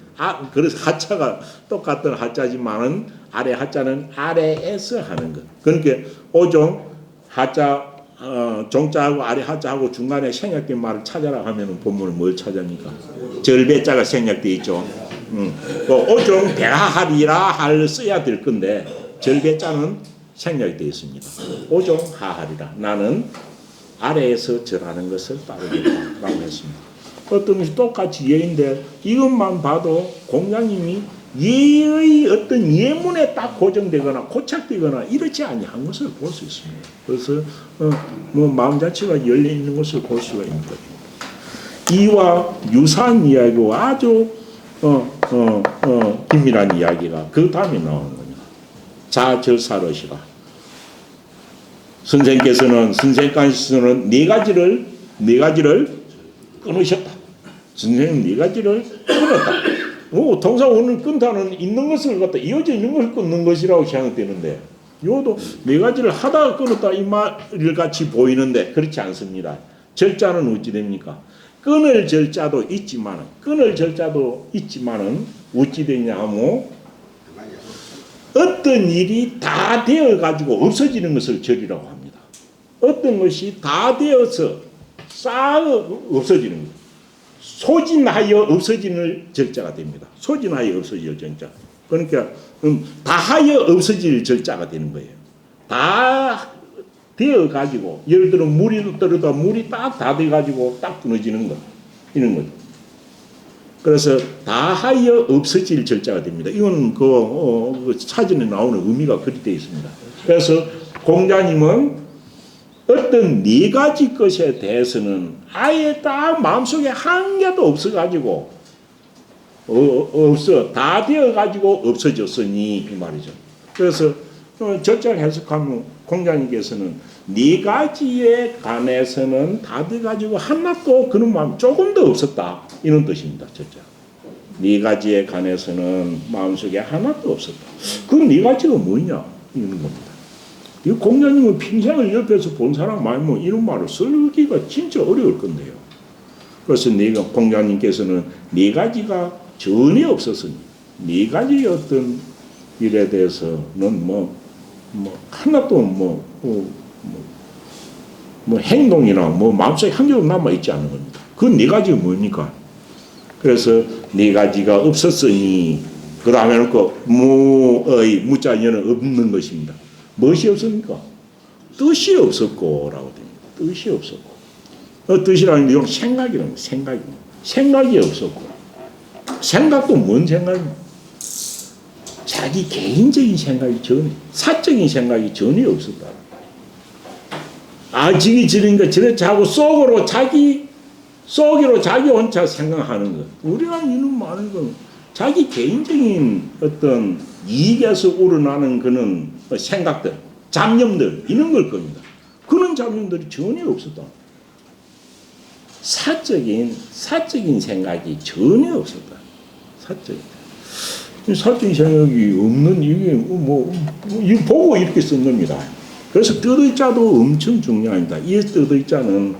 Speaker 1: 그래서 하자가 똑같은 하자지만은 아래 하자는 아래에서 하는 것. 그러니까 오종 하자 종자하고 아래 하자하고 중간에 생략된 말을 찾아라 하면은 본문은 뭘 찾습니까? 절배자가 생략되어 있죠. 오종 배하하리라 할 써야 될 건데 절배자는 생략되어 있습니다. 오종 하하리라. 나는 아래에서 절하는 것을 따르겠다라고 했습니다. 어떤 것이 똑같이 예인데 이것만 봐도 공자님이 예의 어떤 예문에 딱 고정되거나 고착되거나 이렇지 아니한 것을 볼 수 있습니다. 그래서 마음 자체가 열려 있는 것을 볼 수가 있는 거죠. 이와 유사한 이야기와 아주 긴밀한 이야기가 그 다음에 나오는 겁니다. 자절사러시라. 선생께서는 네 가지를 끊으셨다. 선생님 네 가지를 끊었다. 통상 오늘 끊다는 있는 것을 갖다 이어져 있는 것을 끊는 것이라고 생각되는데 이것도 네 가지를 하다가 끊었다 이 말을 같이 보이는데 그렇지 않습니다. 절자는 어찌 됩니까? 끊을 절자도 있지만은 어찌 되냐 하면 어떤 일이 다 되어 가지고 없어지는 것을 절이라고 합니다. 어떤 것이 다 되어서 쌓아 없어지는 것. 소진하여 없어지는 절자가 됩니다. 소진하여 없어질 절자. 그러니까 다하여 없어질 절자가 되는 거예요. 다 되어 가지고 예를 들어 물이 떨어다 물이 딱 다 돼 가지고 딱 끊어지는 것 이런 거죠. 그래서 다하여 없어질 절자가 됩니다. 이건 그 사전에 나오는 의미가 그리 되어 있습니다. 그래서 공자님은 어떤 네 가지 것에 대해서는 아예 딱 마음속에 한 개도 없어가지고 다 되어가지고 없어졌으니 이 말이죠. 그래서 절자를 해석하면 공자님께서는 네 가지에 관해서는 다 돼가지고 하나도 그런 마음 조금도 없었다 이런 뜻입니다. 절자. 네 가지에 관해서는 마음속에 하나도 없었다. 그 네 가지가 뭐냐 이런 겁니다. 이 공자님은 평생을 옆에서 본 사람 말면 이런 말을 쓰기가 진짜 어려울 건데요. 그래서 공자님께서는 네 가지가 전혀 없었으니 네 가지 어떤 일에 대해서는 하나도 행동이나 마음속에 한 개도 남아 있지 않은 겁니다. 그 네 가지가 뭡니까? 그래서 네 가지가 없었으니 그 다음에 놓고 무의 무자연은 없는 것입니다. 무엇이 없습니까? 뜻이 없었고 라고 됩니다. 뜻이 없었고 뜻이라는 게 생각이라는 거예요. 생각이 없었고 생각도 뭔 생각입니까? 자기 개인적인 생각이 전혀 사적인 생각이 전혀 없었다. 아직이 저러니까 저렇게 하고 속으로 자기 혼자 생각하는 것. 우리가 이런 많은 건 자기 개인적인 어떤 이익에서 우러나는 그런 생각들, 잡념들 이런 걸 겁니다. 그런 잡념들이 전혀 없었다. 사적인 생각이 전혀 없었다. 사적인 생각이 없는 이게 이거 보고 이렇게 쓴 겁니다. 그래서 뜻의자도 엄청 중요합니다. 이 뜻의자는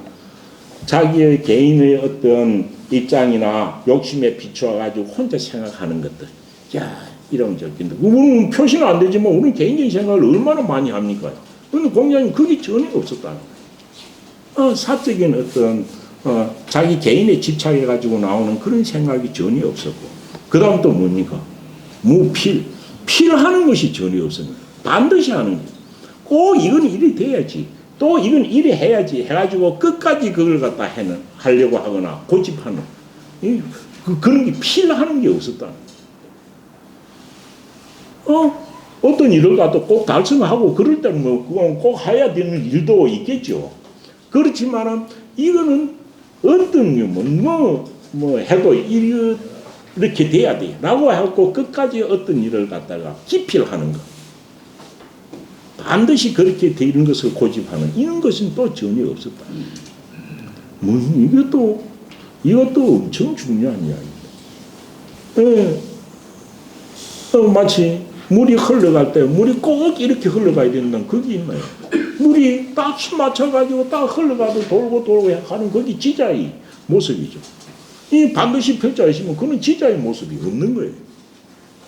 Speaker 1: 자기의 개인의 어떤 입장이나 욕심에 비추어 가지고 혼자 생각하는 것들. 야, 이러면 저긴데. 우리는 표시는 안 되지만 우리는 개인적인 생각을 얼마나 많이 합니까? 그런데 공자님 그게 전혀 없었다는 거예요. 사적인 어떤 자기 개인에 집착해가지고 나오는 그런 생각이 전혀 없었고, 그 다음 또 뭡니까? 무필. 필하는 것이 전혀 없습니다. 반드시 하는 거. 꼭 이건 이리 돼야지. 또 이건 이리 해야지. 해가지고 끝까지 그걸 갖다 하려고 하거나 고집하는. 그런 게 필하는 게 없었다. 어떤 일을 갖다 꼭 달성하고 그럴 때는 뭐, 그건 꼭 해야 되는 일도 있겠죠. 그렇지만은 이거는 어떤 뭐 해도 이렇게 돼야 돼. 라고 하고 끝까지 어떤 일을 갖다가 기필하는 것. 반드시 그렇게 되는 것을 고집하는 이런 것은 또 전혀 없었다. 이것도 엄청 중요한 이야기입니다. 마치 물이 흘러갈 때 물이 꼭 이렇게 흘러가야 된다는 그게 있나요? 물이 딱 맞춰가지고 딱 흘러가도 돌고 하는 그게 지자의 모습이죠. 이 반드시 필자 있으면 그는 지자의 모습이 없는 거예요.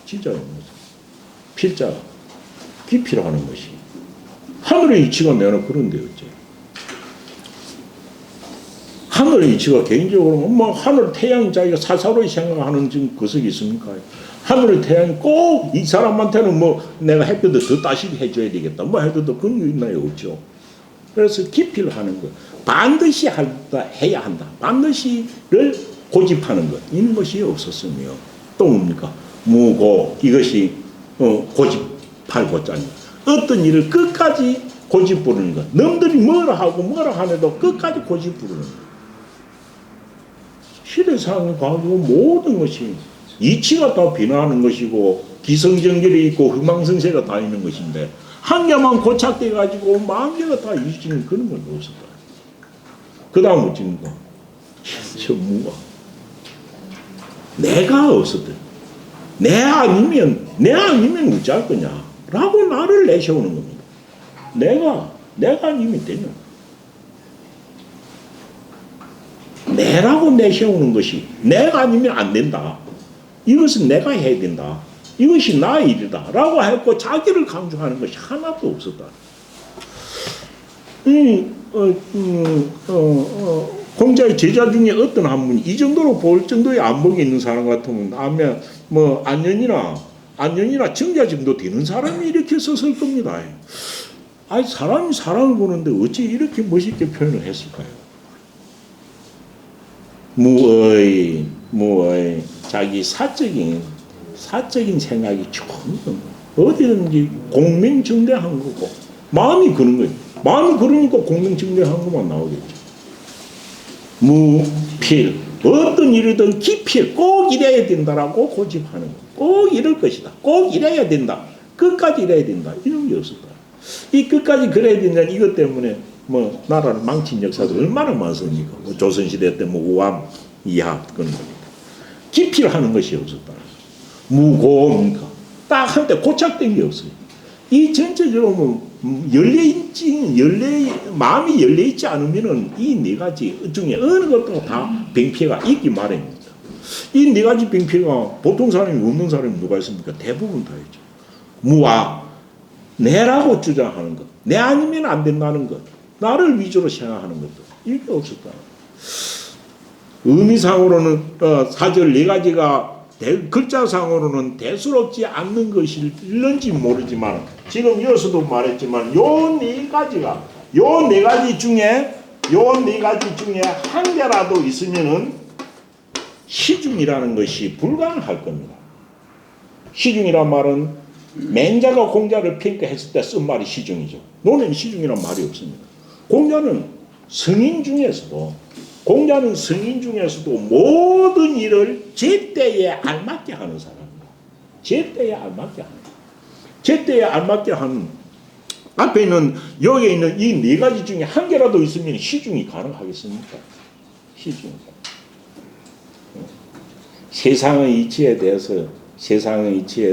Speaker 1: 지자의 모습. 필자, 기필하는 것이. 하늘의 이치가 내는 그런데 어째. 하늘의 이치가 개인적으로 뭐 하늘 태양이 자기가 사사로이 생각하는 지금 그것이 있습니까? 하늘의 태양이 꼭 이 사람한테는 뭐 내가 햇볕을 더 따시게 해줘야 되겠다. 뭐 해도 그런 게 있나요? 없죠. 그래서 기필을 하는 것. 반드시 해야 한다. 반드시를 고집하는 것. 이런 것이 없었으며 또 뭡니까? 무고 이것이 고집할 고자입니다. 어떤 일을 끝까지 고집 부르는 것. 남들이 뭐라 하면도 끝까지 고집 부르는 것. 시대상을 가지고 모든 것이 이치가 다 변화하는 것이고 기성정결이 있고 흥망성쇠가 다 있는 것인데 한 개만 고착돼 가지고 만 개가 다 이치는 그런 건 없었다. 그 다음 어찌입니까? 전무가 내가 없었다. 내 아니면 어찌할 거냐 라고 나를 내세우는 겁니다. 내가 아니면 되냐. 내라고 내세우는 것이 내가 아니면 안 된다. 이것은 내가 해야 된다. 이것이 나의 일이다. 라고 했고 자기를 강조하는 것이 하나도 없었다. 공자의 제자 중에 어떤 한 분이 이 정도로 볼 정도의 안목이 있는 사람 같으면 아마 뭐 안년이나 정자 정도 되는 사람이 이렇게 썼을 겁니다. 아니 사람이 사람을 보는데 어찌 이렇게 멋있게 표현을 했을까요? 무의 자기 사적인 생각이 전혀 어디든지 공명정대한 거고 마음이 그런 거예요. 마음이 그러니까 공명정대한 것만 나오겠죠. 무필 어떤 일이든 기필 꼭 이래야 된다라고 고집하는 거. 꼭 이럴 것이다. 꼭 이래야 된다. 끝까지 이래야 된다. 이런 게 없었다. 이 끝까지 그래야 된다. 이것 때문에 뭐 나라를 망친 역사도 얼마나 많습니까? 뭐 조선시대 때 뭐 우암 이하 그런 겁니다. 기필하는 것이 없었다. 무고입니까? 딱 한때 고착된 게 없어요. 이 전체적으로 뭐 마음이 열려있지 않으면은 이 네 가지 중에 어느 것도 다 병폐가 있기 마련입니다. 이 네 가지 병폐가 보통 사람이 없는 사람이 누가 있습니까? 대부분 다 있죠. 무와 내라고 주장하는 것, 내 아니면 안 된다는 것, 나를 위주로 생각하는 것도 이게 없었다. 의미상으로는 사절 네 가지가 글자상으로는 대수롭지 않는 것일는지 모르지만 지금 여기서도 말했지만 요 네 가지 중에 한 개라도 있으면은 시중이라는 것이 불가능할 겁니다. 시중이란 말은 맹자가 공자를 평가했을 때 쓴 말이 시중이죠. 너는 시중이란 말이 없습니다. 공자는 성인 중에서도 모든 일을 제때에 알맞게 하는 사람입니다. 제때에 알맞게 하는 앞에 있는 여기에 있는 이 네 가지 중에 한 개라도 있으면 시중이 가능하겠습니까? 시중. 세상의 이치에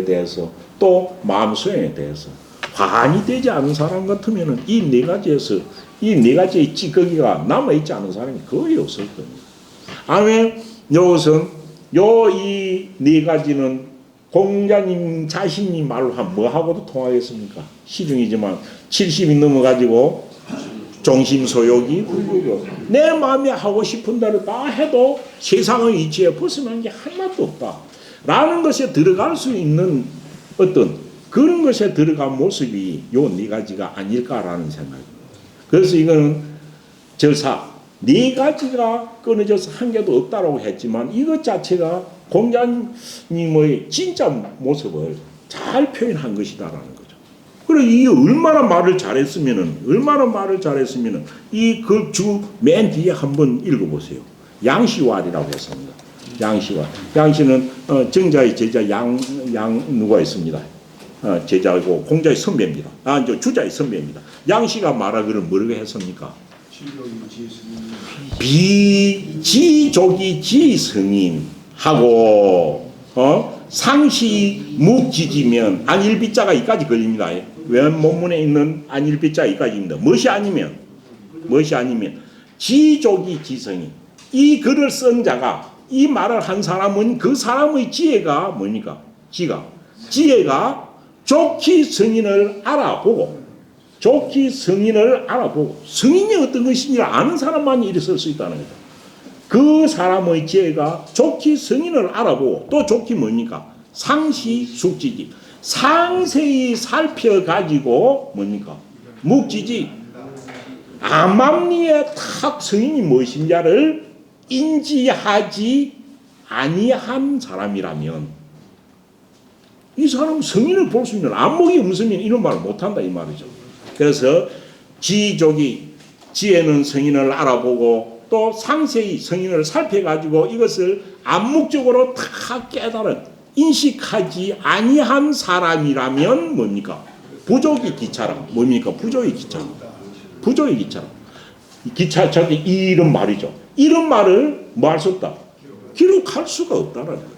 Speaker 1: 대해서 또 마음 수행에 대해서 환이 되지 않은 사람 같으면은 이 네 가지의 찌꺼기가 남아있지 않은 사람이 거의 없을 겁니다. 아멘. 여기서 이 네 가지는 공자님 자신이 말로 하면 뭐하고도 통하겠습니까? 시중이지만 70이 넘어가지고 종심소욕이 굴르고 내 마음에 하고 싶은 대로 다 해도 세상의 이치에 벗어난 게 하나도 없다 라는 것에 들어갈 수 있는 어떤 그런 것에 들어간 모습이 요 네 가지가 아닐까라는 생각입니다. 그래서 이거는 절사 네 가지가 끊어져서 한 개도 없다라고 했지만 이것 자체가 공자님의 진짜 모습을 잘 표현한 것이다라는 거죠. 그래 이게 얼마나 말을 잘했으면은 이 그 맨 뒤에 한번 읽어보세요. 양시왈이라고 했습니다. 양시왈. 양시는 정자의 제자 양 누가 있습니다. 제자고 공자의 선배입니다. 주자의 선배입니다. 양시가 말하기를 뭐라고 했습니까? 비지족이 지성인하고 상시 묵지지면 안일비자가 이까지 걸립니다. 왼 본문에 있는 안일비자가 이까지입니다. 무엇이 아니면 지족이 지성인 이 글을 쓴 자가 이 말을 한 사람은 그 사람의 지혜가 뭡니까? 지혜가 좋기 성인을 알아보고 성인이 어떤 것인지 아는 사람만이 이리 쓸 수 있다는 거죠. 그 사람의 지혜가 좋기 성인을 알아보고 또 좋기 뭡니까? 상시 숙지지 상세히 살펴가지고 뭡니까? 묵지지 암암리에 탁 성인이 무엇인지를 인지하지 아니한 사람이라면 이 사람 성인을 볼 수 있는 안목이 없으면 이런 말을 못한다 이 말이죠. 그래서 지혜는 성인을 알아보고 또 상세히 성인을 살펴가지고 이것을 암묵적으로 다 깨달은 인식하지 아니한 사람이라면 뭡니까? 부족이 기차라. 뭡니까? 부족이 기차라. 기차처럼 이런 말이죠. 이런 말을 뭐 할 수 없다. 기록할 수가 없다는 거예요.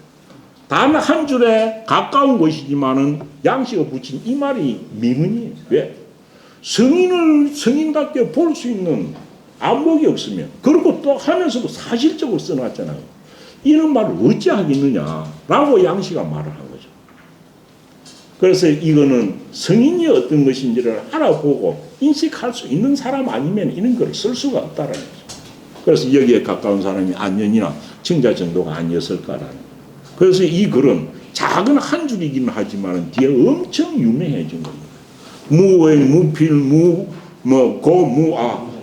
Speaker 1: 단 한 줄에 가까운 것이지만은 양씨가 붙인 이 말이 미문이에요. 왜? 성인을 성인답게 볼 수 있는 안목이 없으면 그리고 또 하면서도 사실적으로 써놨잖아요. 이런 말을 어찌 하겠느냐라고 양씨가 말을 한 거죠. 그래서 이거는 성인이 어떤 것인지를 알아보고 인식할 수 있는 사람 아니면 이런 걸 쓸 수가 없다라는 거죠. 그래서 여기에 가까운 사람이 안년이나 청자 정도가 아니었을까라는 거예요. 그래서 이 글은 작은 한 줄이기는 하지만 뒤에 엄청 유명해진 겁니다. 무의, 무필,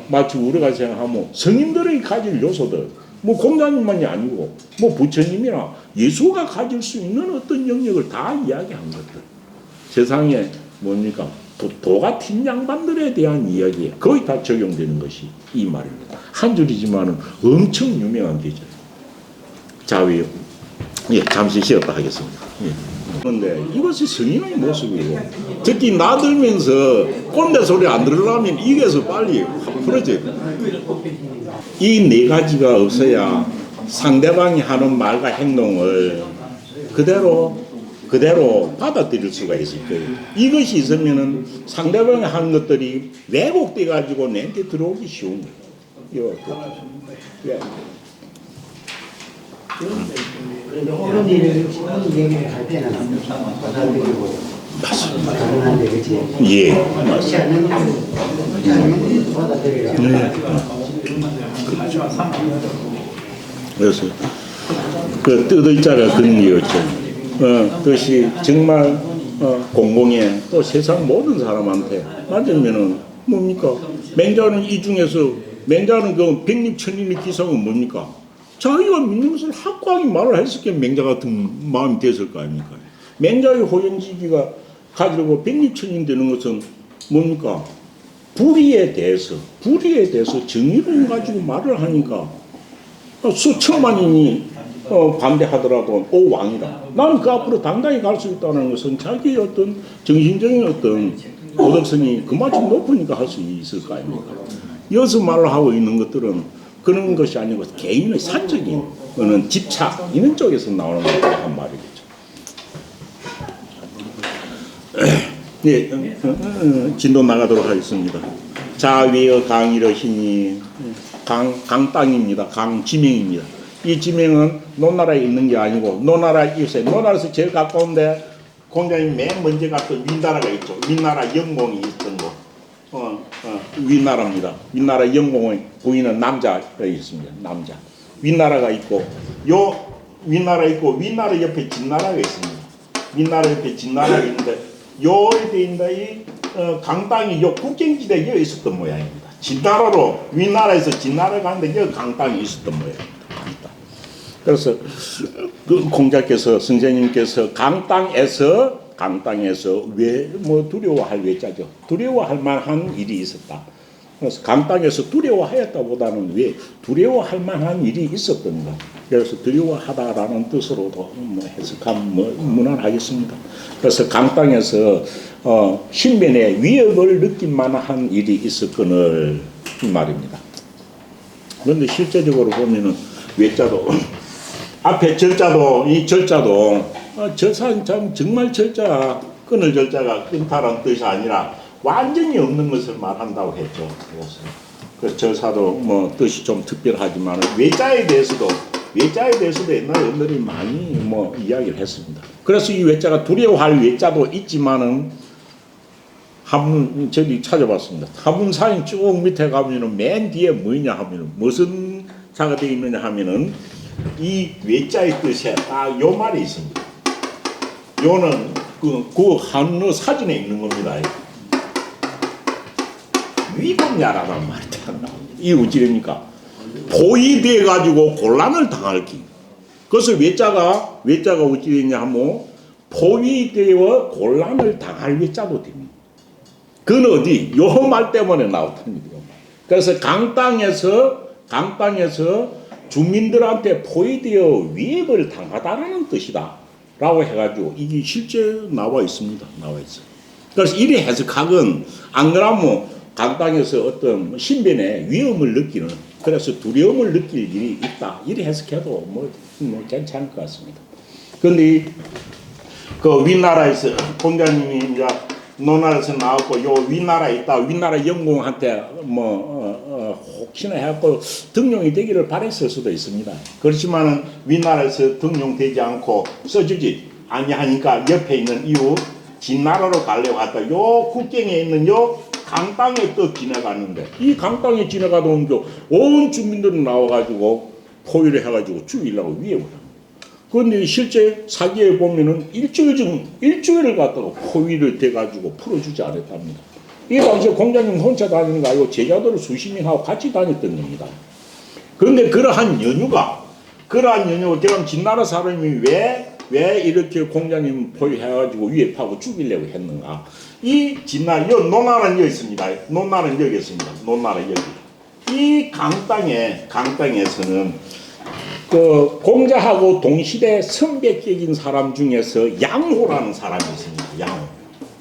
Speaker 1: 마치 우리가 생각하면 성인들이 가질 요소들, 공자님만이 아니고, 부처님이나 예수가 가질 수 있는 어떤 영역을 다 이야기한 것들. 세상에 뭡니까? 도가 튄 양반들에 대한 이야기에 거의 다 적용되는 것이 이 말입니다. 한 줄이지만 엄청 유명한 계절. 자위요. 예, 잠시 쉬었다 하겠습니다. 예. 그런데 이것이 성인의 모습이고 특히 나들면서 꼰대 소리 안 들으려면 이게서 빨리 풀어져야 돼. 이 네 가지가 없어야 상대방이 하는 말과 행동을 그대로 받아들일 수가 있을 거예요. 이것이 있으면은 상대방이 하는 것들이 왜곡돼 가지고 내한테 들어오기 쉬운 거예요. 예.
Speaker 2: 그런 일을 얘기를 할 때는 받아들이고 가능한데 그치?
Speaker 1: 예.
Speaker 2: 그렇지 않는 받아들이라.
Speaker 1: 그래서 그 뜻의자가 그런 게였죠. 그것이 정말 공공에 또 세상 모든 사람한테 맞으면은 뭡니까? 맹자는 이 중에서 맹자는 그 백립천인의 기성은 뭡니까? 자기가 믿는 것을 확고하게 말을 했을 게 맹자 같은 마음이 됐을 거 아닙니까? 맹자의 호연지기가 가지고 백립천인 되는 것은 뭡니까? 불의에 대해서 정의를 가지고 말을 하니까 수천만인이 반대하더라도 오 왕이다. 나는 그 앞으로 당당히 갈 수 있다는 것은 자기의 어떤 정신적인 어떤 도덕성이 그만큼 높으니까 할 수 있을 거 아닙니까? 여기서 말을 하고 있는 것들은 그런 것이 아니고 개인의 사적인 어느 집착 이런 쪽에서 나오는 한 말이겠죠. 네, 진도 나가도록 하겠습니다. 자위의 강이러 힘이 강 땅입니다. 강 지명입니다. 이 지명은 노나라에 있는 게 아니고 노나라에서 제일 가까운데 공자님 맨 먼저 갔던 민나라가 있죠. 민나라 영공이 있던 곳. 윗나라입니다. 윗나라 영공의 부인은 남자가 있습니다. 남자. 윗나라가 있고 요 윗나라 있고 윗나라 옆에 진나라가 있습니다. 윗나라 옆에 진나라가 있는데 요에 돼 있는 이 강땅이 요 국경지대에 여 있었던 모양입니다. 진나라로 윗나라에서 진나라 가는데 여 강땅이 있었던 모양입니다. 강땅. 그래서 그 공자께서 선생님께서 강땅에서 왜 뭐 두려워할 외자죠. 두려워할 만한 일이 있었다. 그래서 강땅에서 두려워하였다보다는 왜 두려워할 만한 일이 있었던가. 그래서 두려워하다라는 뜻으로도 뭐 해석하면 무난하겠습니다. 그래서 강땅에서 신변의 위협을 느낄 만한 일이 있었거늘 이 말입니다. 그런데 실제적으로 보면은 외자도 앞에 절자도 이 절자도 절사는 참 정말 절자 끊을 절자가 끊다라는 뜻이 아니라 완전히 없는 것을 말한다고 했죠. 그래서 그 절사도 뭐 뜻이 좀 특별하지만 외자에 대해서도 옛날에 어른들이 많이 뭐 이야기를 했습니다. 그래서 이 외자가 두려워할 외자도 있지만은 한문 저기 찾아봤습니다. 한문상이 쭉 밑에 가면은 맨 뒤에 뭐냐 하면은 무슨 자가 되어 있느냐 하면은 이 외자의 뜻에 딱 요 말이 있습니다. 요는 그 한어 사진에 있는 겁니다. 위법야라는 말이 딱 나옵니다. 이 어찌됩니까? 포위돼 가지고 곤란을 당할 기. 그것을 외자가 어찌 되냐 하면 포위되어 곤란을 당할 외자도 됩니다. 그건 어디? 요 말 때문에 나왔답니다. 그래서 강땅에서 주민들한테 포위되어 위협을 당하다라는 뜻이다. 라고 해가지고 이게 실제 나와 있습니다. 나와 있어요. 그래서 이리 해석하건 안 그러면 강땅에서 어떤 신변의 위험을 느끼는 그래서 두려움을 느낄 일이 있다. 이리 해석해도 뭐 괜찮을 것 같습니다. 그런데 그 윗나라에서 공자님이 이제 노나라에서 나왔고 요 윗나라에 있다. 윗나라 영공한테 혹시나 해갖고 등용이 되기를 바랬을 수도 있습니다. 그렇지만은 윗나라에서 등용되지 않고 써주지 아니하니까 옆에 있는 이후 진나라로 가려고 하다 요 국경에 있는 요 강땅에 또 지나갔는데 이 강땅에 지나가다 오니까 온 주민들은 나와가지고 포위를 해가지고 죽이려고 위협을 합니다. 그런데 실제 사기에 보면은 일주일을 갖다가 포위를 돼가지고 풀어주지 않았답니다. 이 당시에 공자님 혼자 다니는 거 아니고 제자들을 수십 명하고 같이 다녔던 겁니다. 그런데 그러한 연유가 그럼 진나라 사람이 왜 이렇게 공자님 포위해가지고 위협하고 죽이려고 했는가? 이 진나라, 노나라는 여기 있습니다. 노나라는 여기 있습니다. 노나라 여기. 이 강땅에서는 그 공자하고 동시대 선배격인 사람 중에서 양호라는 사람이 있습니다. 양호.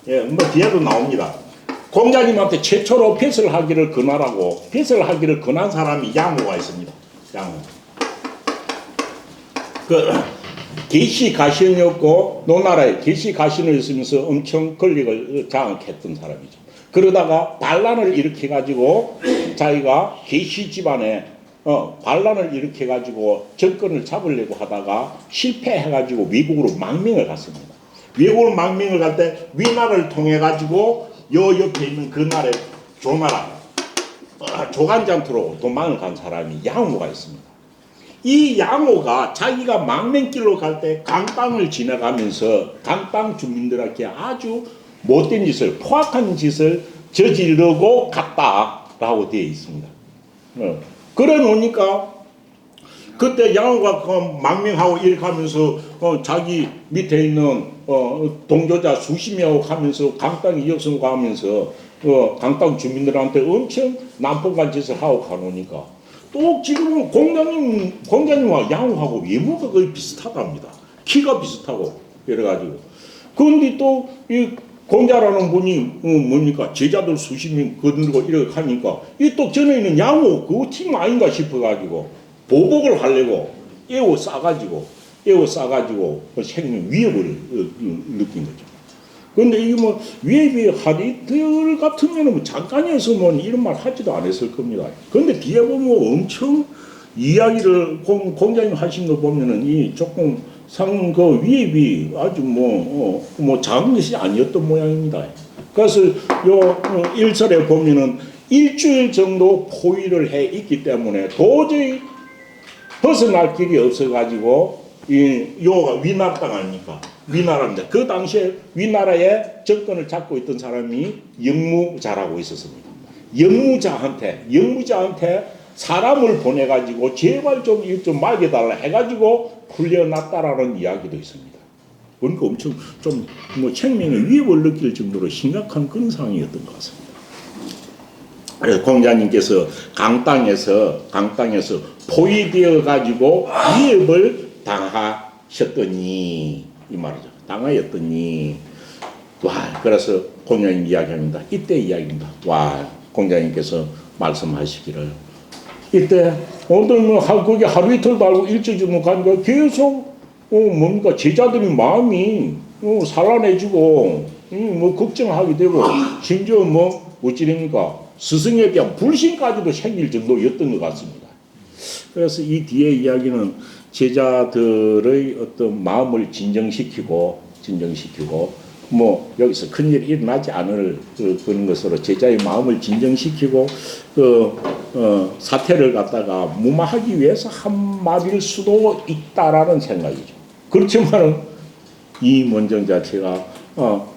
Speaker 1: 예, 뭐 뒤에도 나옵니다. 공자님한테 최초로 뱃을 하기를 권한 사람이 양호가 있습니다. 양호. 그 계시 가신이었고 노나라에 계시 가신을 있으면서 엄청 권력을 장악했던 사람이죠. 그러다가 반란을 일으켜 가지고 자기가 계시 집안에 반란을 일으켜 가지고 정권을 잡으려고 하다가 실패해 가지고 외국으로 망명을 갔습니다. 외국으로 망명을 갈 때 위나라를 통해 가지고 요 옆에 있는 그 나라의 조나라 조간장터로 도망을 간 사람이 양호가 있습니다. 이 양호가 자기가 망명길로 갈 때 강땅을 지나가면서 강땅 주민들에게 아주 못된 짓을 포악한 짓을 저지르고 갔다라고 되어 있습니다. 그래 놓으니까 그때 양호가 망명하고 이렇게 하면서 자기 밑에 있는 동조자 수십 명하고 가면서 강땅 역성 가면서 강땅 주민들한테 엄청 난폭한 짓을 하고 가놓으니까 또 지금은 공자님과 양호하고 외모가 거의 비슷하답니다. 키가 비슷하고 이래가지고 그런데 또 이 공자라는 분이 뭡니까 제자들 수십 명 거느리고 이렇게 하니까 이 또 전에 있는 양호 그거 팀 아닌가 싶어가지고 보복을 하려고 애워 싸가지고 생명 위협을 느낀 거죠. 그런데 이게 뭐 위협이 하리들 같으면 뭐 잠깐이었으면 이런 말 하지도 않았을 겁니다. 그런데 뒤에 보면 엄청 이야기를 공자님 하신 거 보면은 이 조금 그 위협이 아주 뭐 작은 것이 아니었던 모양입니다. 그래서 요 일설에 보면은 일주일 정도 포위를 해 있기 때문에 도저히 벗어날 길이 없어가지고 요가 위나라 땅 아닙니까? 위나라입니다. 그 당시에 위나라에 정권을 잡고 있던 사람이 영무자라고 있었습니다. 영무자한테 사람을 보내가지고 제발 좀 말게 달라 해가지고 풀려났다라는 이야기도 있습니다. 그러니까 엄청 좀 뭐 생명의 위협을 느낄 정도로 심각한 그런 상황이었던 것 같습니다. 그래서 공자님께서 강땅에서 포위되어 가지고 위협을 당하셨더니 이 말이죠. 당하였더니 와 그래서 공자님 이야기합니다. 이때 이야기입니다. 와 공자님께서 말씀하시기를 이때 오늘 뭐 거기 하루 이틀도 알고 일주일 정도 가니까 계속 뭔가 제자들이 마음이 살아내주고 뭐 걱정하게 되고 심지어 뭐 어찌됩니까 스승에 대한 불신까지도 생길 정도였던 것 같습니다. 그래서 이 뒤에 이야기는 제자들의 어떤 마음을 진정시키고 뭐 여기서 큰일이 일어나지 않을 그런 것으로 제자의 마음을 진정시키고 사태를 갖다가 무마하기 위해서 한 말일 수도 있다라는 생각이죠. 그렇지만은 이 문장 자체가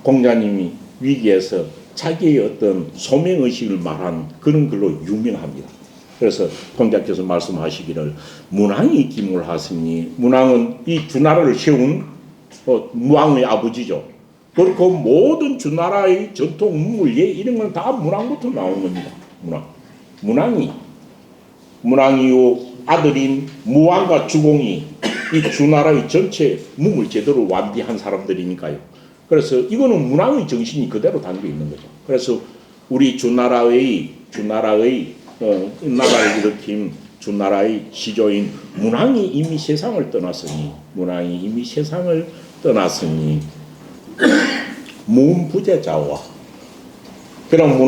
Speaker 1: 공자님이 위기에서 자기의 어떤 소명의식을 말한 그런 글로 유명합니다. 그래서 공자께서 말씀하시기를 문왕이 기물하시니 문왕은 이 주나라를 세운 무왕의 아버지죠. 그리고 모든 주나라의 전통 문물예 이런 건 다 문왕부터 나온 겁니다. 문왕이요 아들인 무왕과 주공이 이 주나라의 전체 문물 제도를 완비한 사람들이니까요. 그래서 이거는 문왕의 정신이 그대로 담겨 있는 거죠. 그래서 우리 주나라의 나라를 일으킨 주나라의 시조인 문왕이 이미 세상을 떠났으니 문부제자와 그럼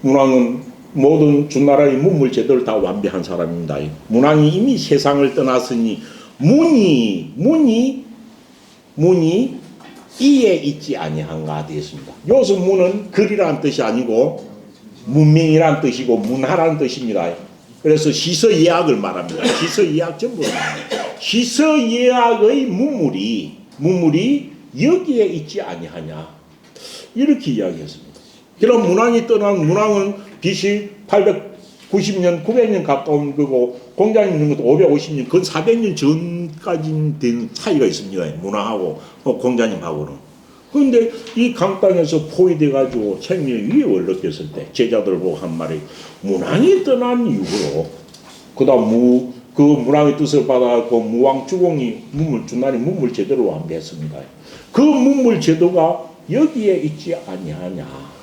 Speaker 1: 문왕은 모든 주나라의 문물 제도를 다 완비한 사람입니다. 문왕이 이미 세상을 떠났으니 문이 이에 있지 아니한가 되었습니다. 여기서 문은 글이라는 뜻이 아니고 문명이라는 뜻이고 문화라는 뜻입니다. 그래서 시서예학을 말합니다. 시서예학 전부 시서예학의 문물이 여기에 있지 아니하냐 이렇게 이야기했습니다. 그럼 문왕은 BC 890년 900년 가까운 거고 공자님 있는 것도 550년 그 400년 전까지 된 차이가 있습니다. 문왕하고 공자님하고는. 그런데 이 강땅에서 포위돼 가지고 생명의 위협을 느꼈을 때 제자들 보고 한 말이 문왕이 떠난 이후로 그다음 그 문왕의 뜻을 받아서 무왕 주공이 주나리 문물 제도를 완비했습니다. 그 문물 제도가 여기에 있지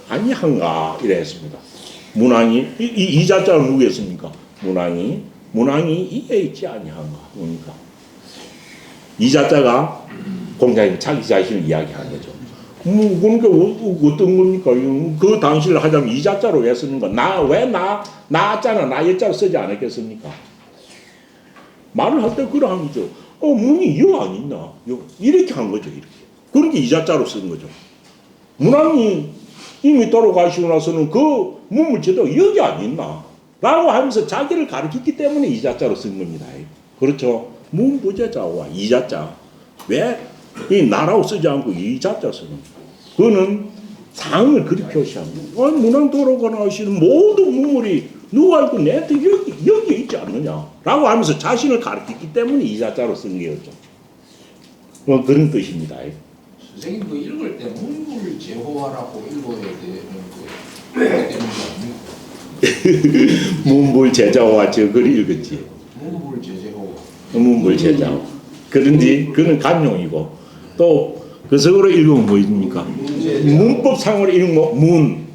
Speaker 1: 아니한가 이래 했습니다. 문왕이 이 자자는 누구였습니까? 문왕이 이에 있지 아니한가 뭡니까? 이 자자가 공자님 자기 자신을 이야기하는 거죠. 그러니까 어떤 겁니까? 그 당시를 하자면 이 자자로 왜 쓰는가? 나자나 나 여자로 쓰지 않았겠습니까? 말을 할 때 그러한 거죠. 문이 여 아니나? 이렇게 한 거죠. 이렇게. 그러니까 이 자자로 쓴 거죠. 문왕이 이미 돌아가시고 나서는 그 문물제도가 여기 아니나? 라고 하면서 자기를 가르쳤기 때문에 이 자자로 쓴 겁니다. 그렇죠. 문부제자와 이 자자. 왜 이 나라고 쓰지 않고 이 자자 쓰는 거예요. 그거는 상을 그리 표시합니다. 문왕 돌아가시는 모든 문물이 누가 알고 내한테 여기에 있지 않느냐? 라고 하면서 자신을 가르쳤기 때문에 이 자자로 쓴 거였죠. 그런 뜻입니다.
Speaker 3: 선생님 그 읽을 때 문물제호화라고 읽어야 되는 거 아닙니까?
Speaker 1: 문물제자호화 저걸 읽었지. 문물제자호화. 그런데 그는 간용이고 또 그 속으로 읽으면 뭐입니까? 문법상으로 읽으면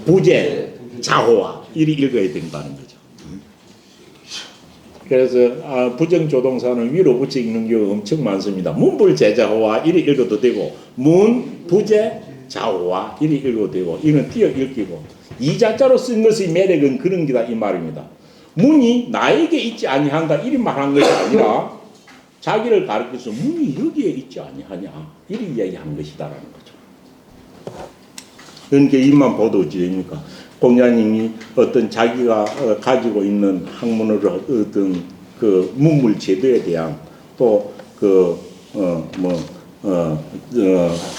Speaker 1: 부제, 자호화 이리 읽어야 된다는 거죠. 그래서 부정조동사는 위로 붙여 읽는 경우가 엄청 많습니다. 문불제자호화 이리 읽어도 되고 문부제 자호화 이리 읽어도 되고 이는 띄어 읽기고 이 자자로 쓴 것의 매력은 그런 게다 이 말입니다. 문이 나에게 있지 아니한가 이리 말한 것이 아니라 자기를 가르쳐서 문이 여기에 있지 아니하냐 이리 이야기한 것이다라는 거죠. 그러니까 입만 봐도 어찌 됩니까? 공자님이 어떤 자기가 가지고 있는 학문으로 어떤 그 문물 제도에 대한 또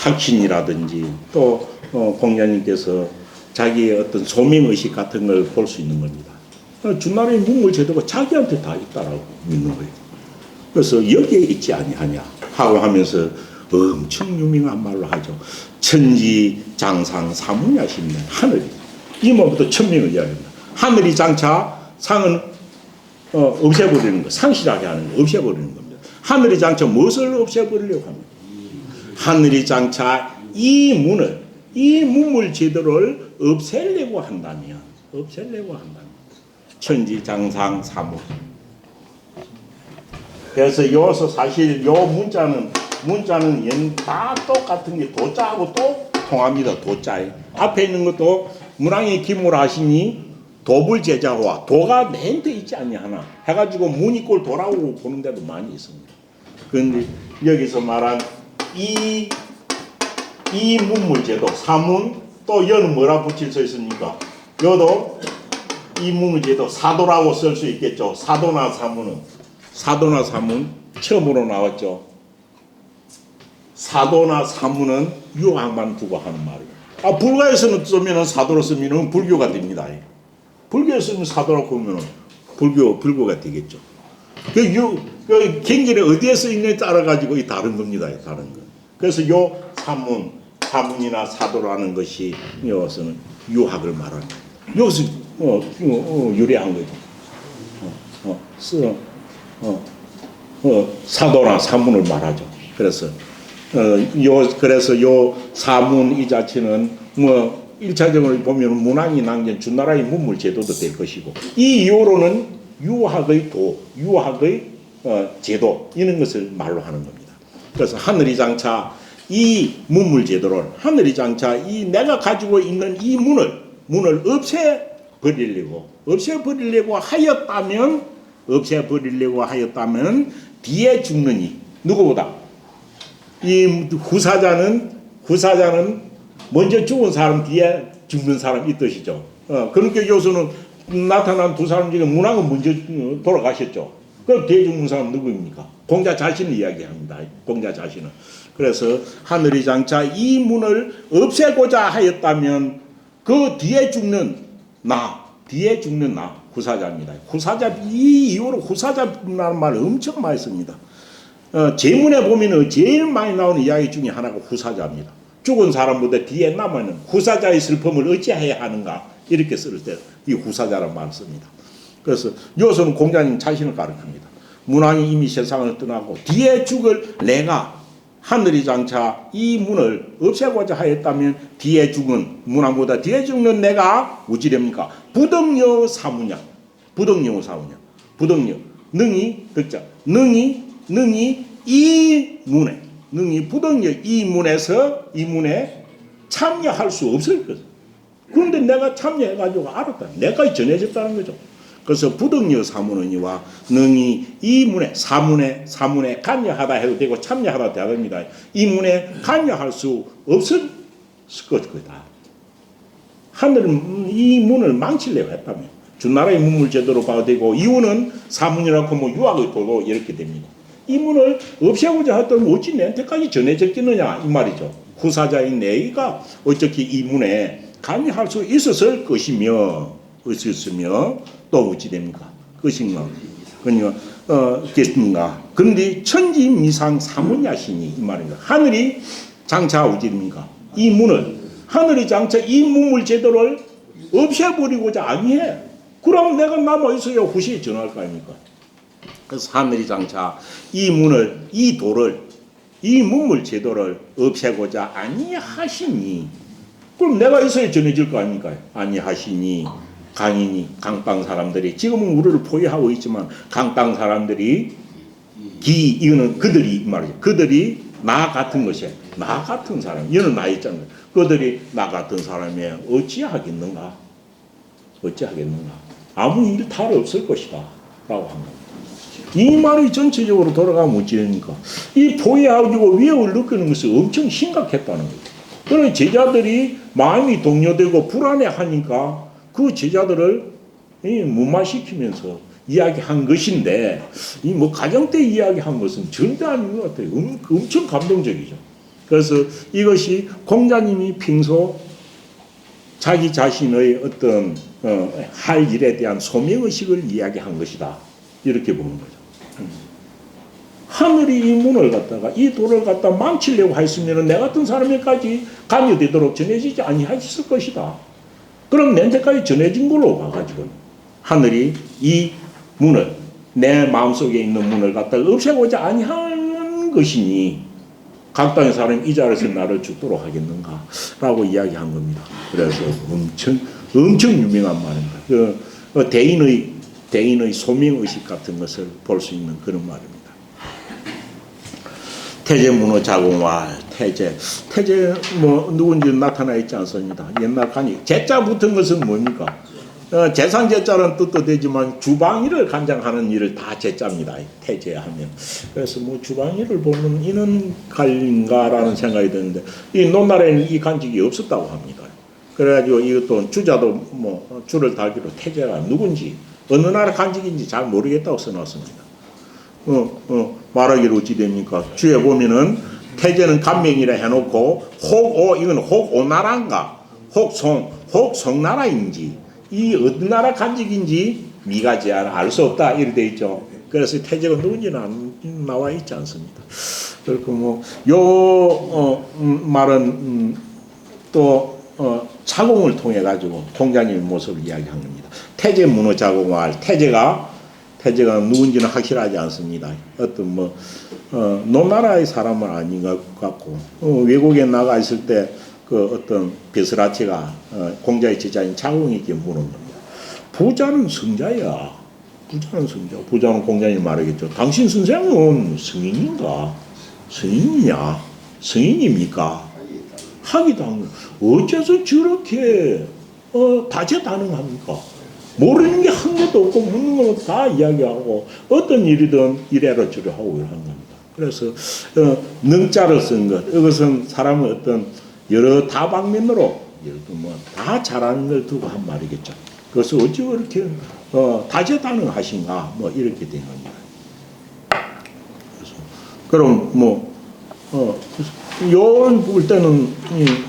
Speaker 1: 학신이라든지 또 공자님께서 자기의 어떤 소명의식 같은 걸 볼 수 있는 겁니다. 준나라의 문물 제도가 자기한테 다 있다라고 믿는 거예요. 그래서 여기에 있지 아니하냐 하고 하면서 엄청 유명한 말로 하죠. 천지 장상 사무냐심는 하늘이. 이 말부터 천명을 이야기합니다. 하늘이 장차 상은 없애버리는 거, 상실하게 하는 거, 없애버리는 겁니다. 하늘이 장차 무엇을 없애버리려고 합니까? 하늘이 장차 이 문물 제도를 없애려고 한다면, 천지 장상 사무. 그래서 여기서 사실 요 문자는 다 똑같은 게 도자하고 또 통합니다. 도자에 앞에 있는 것도 문왕이 기물 하시니 도불제자와 도가 내한테 있지 않냐 하나 해가지고 문이 꼴 돌아오고 보는 데도 많이 있습니다. 그런데 여기서 말한 이 문물제도 사문 또 여는 뭐라 붙일 수 있습니까? 여도 이 문물제도 사도라고 쓸 수 있겠죠. 사도나 사문 처음으로 나왔죠. 사도나 사문은 유학만 두고 하는 말이에요. 불가에서는 쓰면 사도로 쓰면 불교가 됩니다. 불교에 쓰면 사도라고 하면 불교가 되겠죠. 그 경전에 어디에 써 있느냐에 따라 가지고 다른 겁니다. 다른 거. 그래서 요 사문이나 사도라는 것이 여기서는 유학을 말하는 거예요. 여기서 유래한 거죠. 사도나 사문을 말하죠. 그래서 요 사문 이 자체는 뭐 1차적으로 보면 문왕이 남긴 준나라의 문물 제도도 될 것이고 이 이후로는 유학의 제도 이런 것을 말로 하는 겁니다. 그래서 하늘이 장차 이 문물 제도를 하늘이 장차 이 내가 가지고 있는 이 문을 없애버리려고 하였다면 뒤에 죽느니 누구보다 이 후사자는 먼저 죽은 사람 뒤에 죽는 사람 이 뜻이죠. 그러니까 여기서는 나타난 두 사람 중에 문왕은 먼저 돌아가셨죠. 그럼 뒤에 죽는 사람 누구입니까? 공자 자신을 이야기합니다. 공자 자신은. 그래서 하늘이 장차 이 문을 없애고자 하였다면 그 뒤에 죽는 나 후사자입니다. 후사자 이 이후로 후사자라는 말 엄청 많이 씁니다. 제문에 보면은 제일 많이 나오는 이야기 중에 하나가 후사자입니다. 죽은 사람보다 뒤에 남아있는 후사자의 슬픔을 어찌해야 하는가 이렇게 쓸 때 이 후사자라는 말을 씁니다. 그래서 여기서는 공자님 자신을 가르칩니다. 문왕이 이미 세상을 떠나고 뒤에 죽을 내가 하늘이 장차 이 문을 없애고자 하였다면 뒤에 죽은 문왕보다 뒤에 죽는 내가 어찌됩니까? 부덕여 사무냐 부덕여 능히 듣자 능히 이 부덕여 이 문에 참여할 수 없을 것. 그런데 내가 참여해가지고 알았다. 내가 전해졌다는 거죠. 그래서 부덕여 사문이와 능히 이 문에 사문에 관여하다 해도 되고 참여하다 해도 됩니다. 이 문에 관여할 수 없을 것이다. 하늘은 이 문을 망치려고 했다며. 준나라의 문물 제도로 봐도 되고 이유는 사문이라고 뭐 유학의 도로 이렇게 됩니다. 이 문을 없애고자 했더니 어찌 내한테까지 전해졌겠느냐 이 말이죠. 후사자인 내가 어떻게 이 문에 관여할 수 있었을 것이며 또 어찌 됩니까? 것인가? 그러니까 그런데 천지미상 사문야시니 이 말입니다. 하늘이 장차 어찌 됩니까? 이 문을 하늘이 장차 이 문물 제도를 없애버리고자 아니해. 그럼 내가 남아 있어야 후시에 전할 거 아닙니까? 그래서 하늘이 장차 이 문물 제도를 없애고자 아니하시니 그럼 내가 있어야 전해질 거 아닙니까? 아니하시니 강땅 사람들이 지금은 우리를 포위하고 있지만 강땅 사람들이 이거는 그들이 말이죠. 그들이 나 같은 것이야. 나 같은 사람. 이거는 나 있잖아요. 그들이 나 같은 사람이 어찌하겠는가? 아무 일 탈 없을 것이다. 라고 합니다. 이 말이 전체적으로 돌아가면 어찌 됩니까? 이 포위하고 위협을 느끼는 것이 엄청 심각했다는 거죠. 그런 제자들이 마음이 동요되고 불안해하니까 그 제자들을 무마시키면서 이야기한 것인데 이 뭐 가정 때 이야기한 것은 절대 아닌 것 같아요. 엄청 감동적이죠. 그래서 이것이 공자님이 평소 자기 자신의 어떤 할 일에 대한 소명의식을 이야기한 것이다. 이렇게 보는 거죠. 하늘이 이 문을 갖다가 이 돌을 갖다 망치려고 했으면 내 같은 사람에까지 관여되도록 전해지지 아니했을 것이다. 그럼 내한테까지 전해진 걸로 봐가지고 하늘이 이 문을 내 마음속에 있는 문을 갖다가 없애고자 아니하는 것이니 각 땅의 사람이 이 자리에서 나를 죽도록 하겠는가 라고 이야기한 겁니다. 그래서 엄청 유명한 말입니다. 대인의 소명의식 같은 것을 볼 수 있는 그런 말입니다. 태제문호 자공왈 태제 뭐 누군지 나타나 있지 않습니다. 옛날 간이 제자 붙은 것은 뭡니까? 재상 제자는 뜻도 되지만 주방일을 간장하는 일을 다 제자입니다. 태제하면. 그래서 뭐 주방일을 보면 이는 갈린가라는 생각이 드는데 이 논날에는 이 간직이 없었다고 합니다. 그래가지고 이것도 주자도 뭐 주를 달기로 태제가 누군지 어느 나라 간직인지 잘 모르겠다고 써놨습니다. 말하기로 어찌 됩니까? 주에 보면은 태제는 간명이라 해놓고 혹오 이건 혹오나라인가 혹송나라인지 이 어느 나라 간직인지 미가지 알 수 없다 이렇게 돼 있죠. 그래서 태제가 누군지는 안 나와 있지 않습니다. 그리고 뭐요 말은 또 자공을 통해 가지고 공자님의 모습을 이야기한 겁니다. 태제 문호 자공할 태제가 누군지는 확실하지 않습니다. 어떤 노나라의 사람은 아닌 것 같고 외국에 나가 있을 때 그 어떤 베스라치가 공자의 제자인 자공에게 물은 겁니다. 부자는 성자야. 부자는 공자님 말하겠죠. 당신 선생은 성인인가? 성인이냐? 성인입니까? 하기도 어째서 저렇게 다재다능합니까? 모르는 게 한 개도 없고 묻는 건 다 이야기하고 어떤 일이든 이래라 저래 하고 이런 겁니다. 그래서 능자를 쓴 것 이것은 사람의 어떤 여러 다방면으로 다 잘하는 걸 두고 한 말이겠죠. 그래서 어찌 그렇게 다재다능하신가 뭐 이렇게 된 겁니다. 그래서 그럼 요런 볼 때는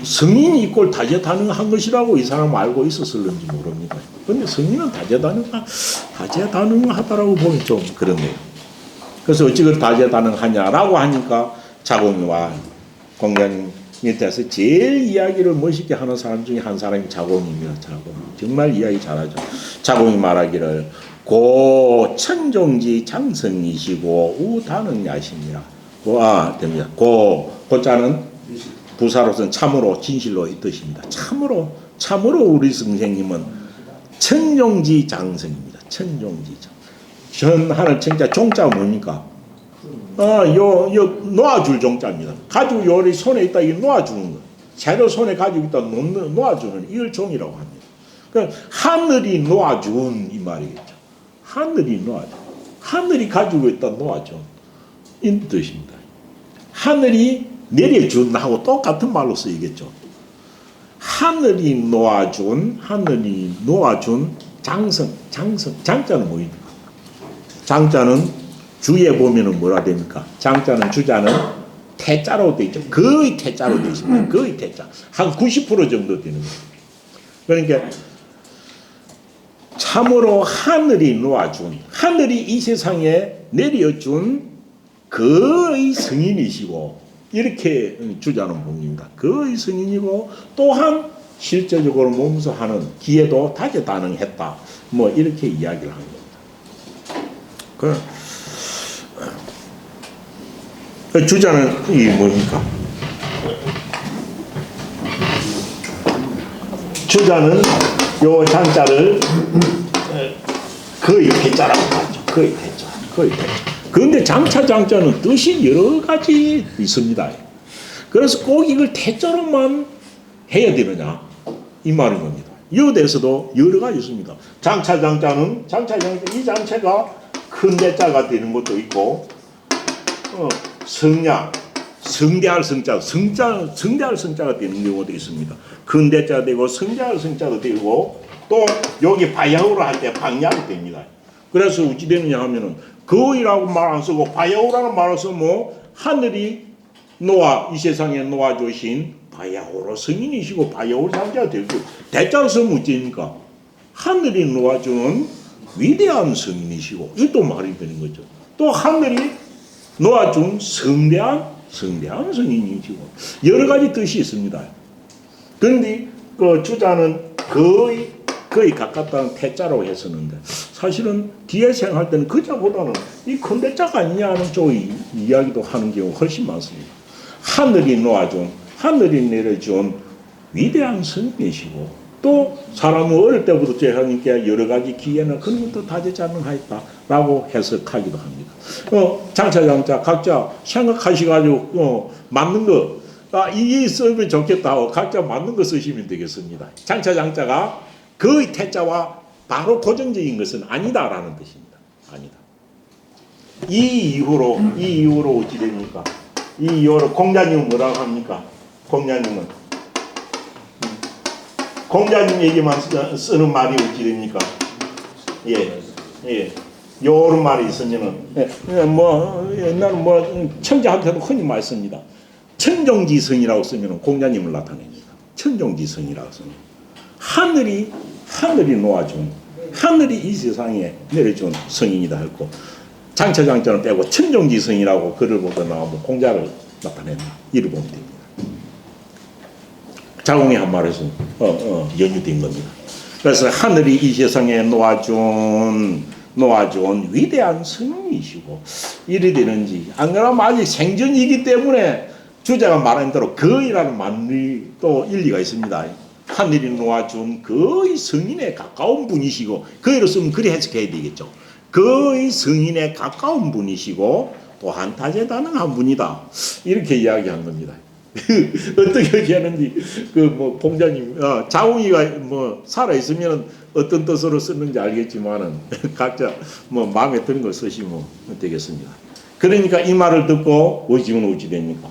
Speaker 1: 성인이 이꼴 다재다능한 것이라고 이 사람 알고 있었을는지 모릅니다. 근데 성인은 다재다능하다라고 보면 좀 그렇네요. 그래서 어찌 그 다재다능하냐라고 하니까 자공과 공자님 밑에서 제일 이야기를 멋있게 하는 사람 중에 한 사람이 자공입니다. 자공. 정말 이야기 잘하죠. 자공이 말하기를 고 천종지 장성이시고 우다는 야십니다. 됩니다. 고자는 부사로서는 참으로 진실로 이 뜻입니다. 참으로 우리 선생님은 천종지 장성입니다. 천종지 장. 하늘 천자 종자가 뭡니까? 놓아줄 종자입니다. 가지고 요리 손에 있다 이 놓아주는 거. 재료 손에 가지고 있다 놓아주는 이걸 종이라고 합니다. 그러니까 하늘이 놓아준 이 말이겠죠. 하늘이 가지고 있다 놓아준 이 뜻입니다. 하늘이 내려준 하고 똑같은 말로 쓰이겠죠. 하늘이 놓아준 장자는 뭐입니까? 장자는 주에 보면은 뭐라 됩니까? 장자는 주자는 태자로 되어 있죠. 거의 태자로 되어 있습니다. 거의 태자. 한 90% 정도 되는 거예요. 그러니까 참으로 하늘이 놓아준, 하늘이 이 세상에 내려준 거의 성인이시고 이렇게 주자는 봅니다. 거의 성인이고 또한 실제적으로 몸소 하는 기에도 다재다능했다. 뭐 이렇게 이야기를 합니다. 주자는 이게 뭡니까? 주자는 요 장자를 거의 태자라고 하죠. 거의 태자. 그런데 장자는 뜻이 여러 가지 있습니다. 그래서 꼭 이걸 태자로만 해야 되느냐 이 말인 겁니다. 이에 대해서도 여러 가지 있습니다. 장자는 이 장체가 큰 대자가 되는 것도 있고 성량, 성대할 성대할 성자가 되는 경우도 있습니다. 근대자가 되고 성대할 성자도 되고 또 여기 바야흐로 할 때 방야가 됩니다. 그래서 어찌 되느냐 하면은 거이라고 말 안 쓰고 바야흐라는 말을 쓰면 하늘이 이 세상에 놓아주신 바야흐로 성인이시고 바야흐로 상자가 되고 대자로 쓰면 어찌입니까? 하늘이 놓아주는 위대한 성인이시고 이것도 말이 되는 거죠. 또 하늘이 놓아준 성대한 성인이시고 여러 가지 뜻이 있습니다. 그런데 그 주자는 거의 가깝다는 태자라고 했었는데 사실은 뒤에 생각할 때는 그자보다는 이 큰 대자가 아니냐는 쪽의 이야기도 하는 경우가 훨씬 많습니다. 하늘이 놓아준 하늘이 내려준 위대한 성인이시고 또 사람은 어릴 때부터 하니까 여러 가지 기회나 그런 것도 다재자능하였다라고 해석하기도 합니다. 장차 각자 생각하셔가지고 맞는 거 이게 쓰면 좋겠다 하고 각자 맞는 거 쓰시면 되겠습니다. 장차가 거의 태자와 바로 고정적인 것은 아니다라는 뜻입니다. 아니다. 이 이후로 어찌 됩니까? 이 이후로 공자님은 뭐라고 합니까? 공자님에게만 쓰는 말이 어찌 됩니까? 요런 말이 있으면은, 옛날에 청자한테도 흔히 많이 씁니다. 천종지성이라고 쓰면은 공자님을 나타냅니다. 천종지성이라고 쓰면. 하늘이 놓아준, 하늘이 이 세상에 내려준 성인이다 했고, 장차는 빼고 천종지성이라고 글을 보다 나오면 공자를 나타낸다. 이를 보면 됩니다. 자공이 한 말에서 연유된 겁니다. 그래서 하늘이 이 세상에 놓아준 위대한 성인이시고 이래 되는지 안 그러면 아직 생전이기 때문에 주자가 말한 대로 거이라는 말이 또 일리가 있습니다. 하늘이 놓아준 거의 성인에 가까운 분이시고 거이로 쓰면 그리 해석해야 되겠죠. 거의 성인에 가까운 분이시고 또한 다재다능한 분이다. 이렇게 이야기한 겁니다. 어떻게 하는지 공자님 자웅이가 살아 있으면 어떤 뜻으로 쓰는지 알겠지만은 각자 마음에 드는 걸 쓰시면 되겠습니다. 그러니까 이 말을 듣고 지금 어찌 됩니까?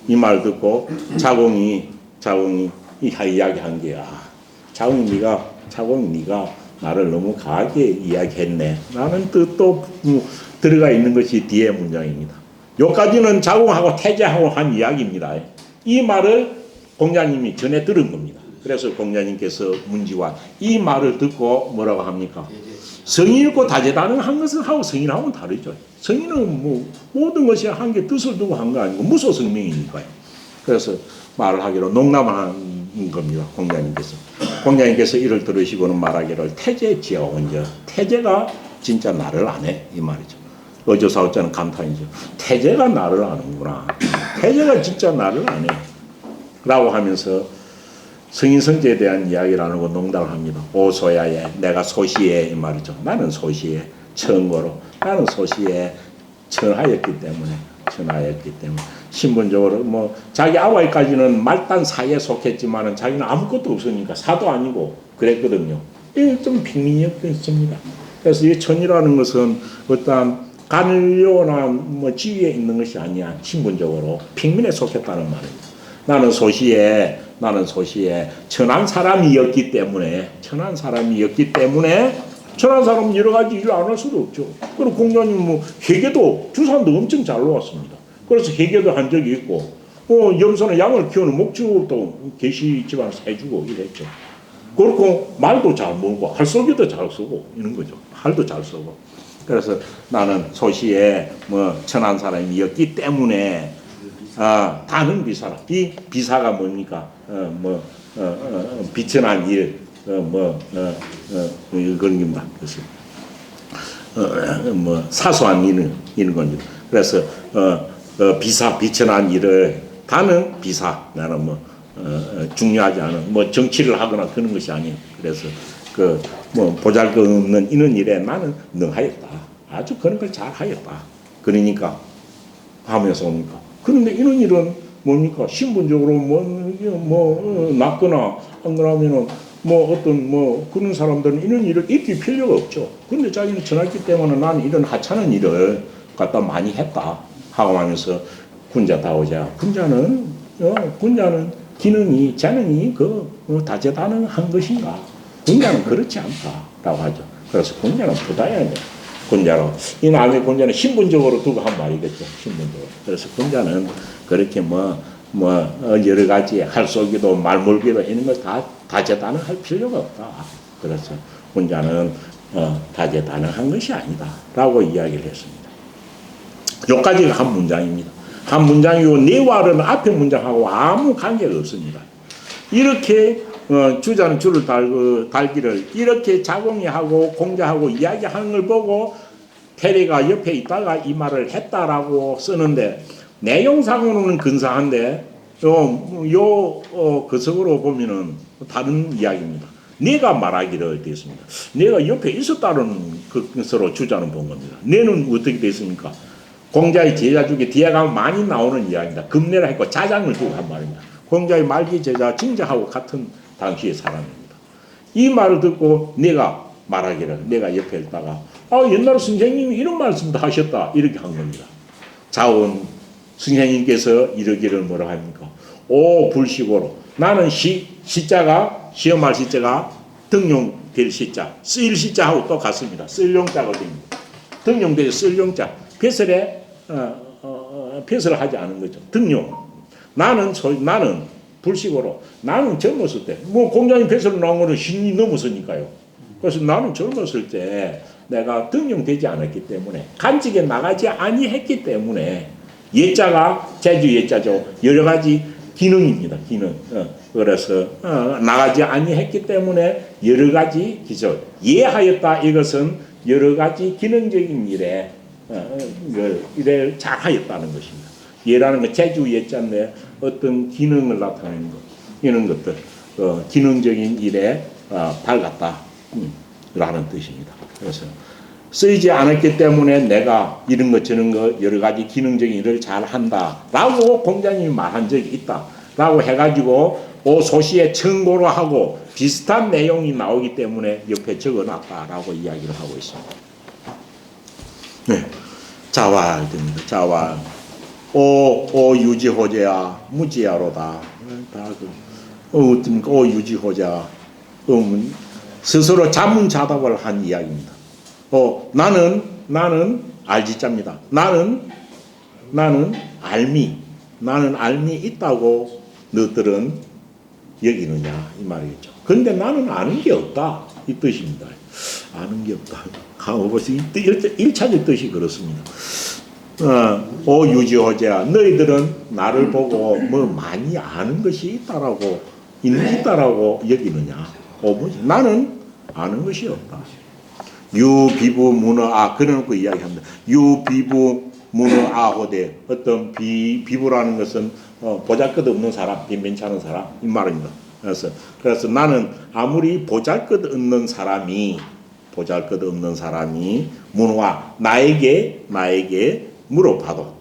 Speaker 1: 이 말을 듣고 자공이 이야기한 게 자공이 네가 나를 너무 강하게 이야기했네 라는 뜻도 들어가 있는 것이 뒤에 문장입니다. 여기까지는 자공하고 태자하고 한 이야기입니다. 이 말을 공자님이 전해 들은 겁니다. 그래서 공자님께서 문지와 이 말을 듣고 뭐라고 합니까? 성인이고 다재다능한 것은 하고 성인하고는 다르죠. 성인은 모든 것이 한 개 뜻을 두고 한 거 아니고 무소성명이니까요. 그래서 말을 하기로 농담을 한 겁니다. 공자님께서 이를 들으시고는 말하기를 태재지어온저 태재가 진짜 나를 아네 이 말이죠. 어조사오자는 감탄이죠. 태재가 나를 아는구나. 태재가 진짜 나를 아네. 라고 하면서 성인성제에 대한 이야기를 안 하고 농담을 합니다. 오소야에 내가 소시에 이 말이죠. 나는 소시에 천거로 나는 소시에 천하였기 때문에 신분적으로 자기 아와이까지는 말단 사이에 속했지만은 자기는 아무것도 없으니까 사도 아니고 그랬거든요. 이게 좀 핑민이었습니다. 그래서 이 천이라는 것은 어떠한 간료나 지위에 있는 것이 아니야. 신분적으로 핑민에 속했다는 말입니다. 나는 소시에 천한 사람이었기 때문에 천한 사람은 여러 가지 일을 안 할 수도 없죠. 그리고 공자님 회계도 주산도 엄청 잘 놓았습니다. 그래서 회계도 한 적이 있고 염소는 양을 키우는 목축도 계시 집안에서 해주고 이랬죠. 그렇고 말도 잘 모으고 할쏘기도 잘 쓰고 이런 거죠. 할도 잘 쓰고. 그래서 나는 소시에 천한 사람이었기 때문에 다는 비사라. 비사가 뭡니까? 비천한 일, 그런 겁니다. 그래서 사소한 이런 겁니다. 그래서 비천한 일을 다는 비사. 나는 중요하지 않은 정치를 하거나 그런 것이 아니에요. 그래서 보잘것없는 이런 일에 나는 능하였다. 아주 그런 걸 잘하였다. 그러니까 하면서 옵니까? 그런데 이런 일은 뭡니까? 신분적으로 낫거나 안 그러면은 그런 사람들은 이런 일을 익힐 필요가 없죠. 그런데 자기는 전했기 때문에 나는 이런 하찮은 일을 갖다 많이 했다 하고 하면서 군자다오자. 군자는 기능이 재능이 다재다능한 것인가? 군자는 그렇지 않다라고 하죠. 그래서 군자는 부다해야 돼. 군자로 이 남의 군자는 신분적으로 두고 한 말이겠죠. 신분적으로. 그래서 군자는 그렇게 여러 가지 할쏘기도 말몰기도 이런 거 다 다재다능할 필요가 없다. 그래서 군자는 다재다능한 것이 아니다라고 이야기를 했습니다. 여기까지가 한 문장입니다. 한 문장이고 내와는 앞에 문장하고 아무 관계가 없습니다. 이렇게 주자는 줄을 달기를 이렇게 자공이하고 공자하고 이야기하는 걸 보고 테리가 옆에 있다가 이 말을 했다라고 쓰는데 내용상으로는 근사한데 그석으로 보면은 다른 이야기입니다. 내가 말하기를 됐습니다. 내가 옆에 있었다는 것으로 주자는 본 겁니다. 내는 어떻게 됐습니까? 공자의 제자 중에 뒤에 가면 많이 나오는 이야기입니다. 금내라 했고 자장을 두고 한 말입니다. 공자의 말기 제자 징자하고 같은 당시의 사람입니다. 이 말을 듣고 내가 말하기를 내가 옆에 있다가 옛날 선생님이 이런 말씀도 하셨다 이렇게 한 겁니다. 자원 선생님께서 이러기를 뭐라 합니까? 오 불식으로 나는 시자가 시험할 시자가 등용될 시자 쓰일 시자하고 똑같습니다. 쓸용자가 됩니다. 등용돼서 쓸용자 벼슬에 벼슬을 하지 않은 거죠. 등용 나는 불식으로 나는 젊었을 때 공장이 벼슬로 나온 거는 10이 넘었으니까요. 그래서 나는 젊었을 때 내가 등용되지 않았기 때문에 간직에 나가지 아니했기 때문에 예자가 제주 예자죠. 여러 가지 기능입니다. 기능. 그래서 나가지 아니했기 때문에 여러 가지 기술 예하였다. 이것은 여러 가지 기능적인 일에 일을 잘하였다는 것입니다. 예라는 건 제주 예자인데 어떤 기능을 나타내는 것 이런 것들 기능적인 일에 밝았다 라는 뜻입니다. 그래서 쓰이지 않았기 때문에 내가 이런 것 저런 것 여러 가지 기능적인 일을 잘 한다라고 공자님이 말한 적이 있다라고 해가지고 소시에 청고로 하고 비슷한 내용이 나오기 때문에 옆에 적어놨다라고 이야기를 하고 있습니다. 네, 자활 됩니다. 자활 오 유지호재야 무지야로다. 오 유지호자 스스로 자문자답을 한 이야기입니다. 나는 알지자입니다. 나는 알미 있다고 너들은 여기느냐 이 말이겠죠. 그런데 나는 아는 게 없다 이 뜻입니다. 아는 게 없다. 가보시 1차적 뜻이 그렇습니다. 오 유지호재야 너희들은 나를 보고 많이 아는 것이 있다라고 여기느냐. 나는 아는 것이 없다. 유비부 문어 그래놓고 이야기합니다. 유비부 문어 호대 어떤 비부라는 것은 보잘것없는 사람, 빈변찮은 사람 이 말입니다. 그래서 나는 아무리 보잘것없는 사람이 문어와 나에게 물어봐도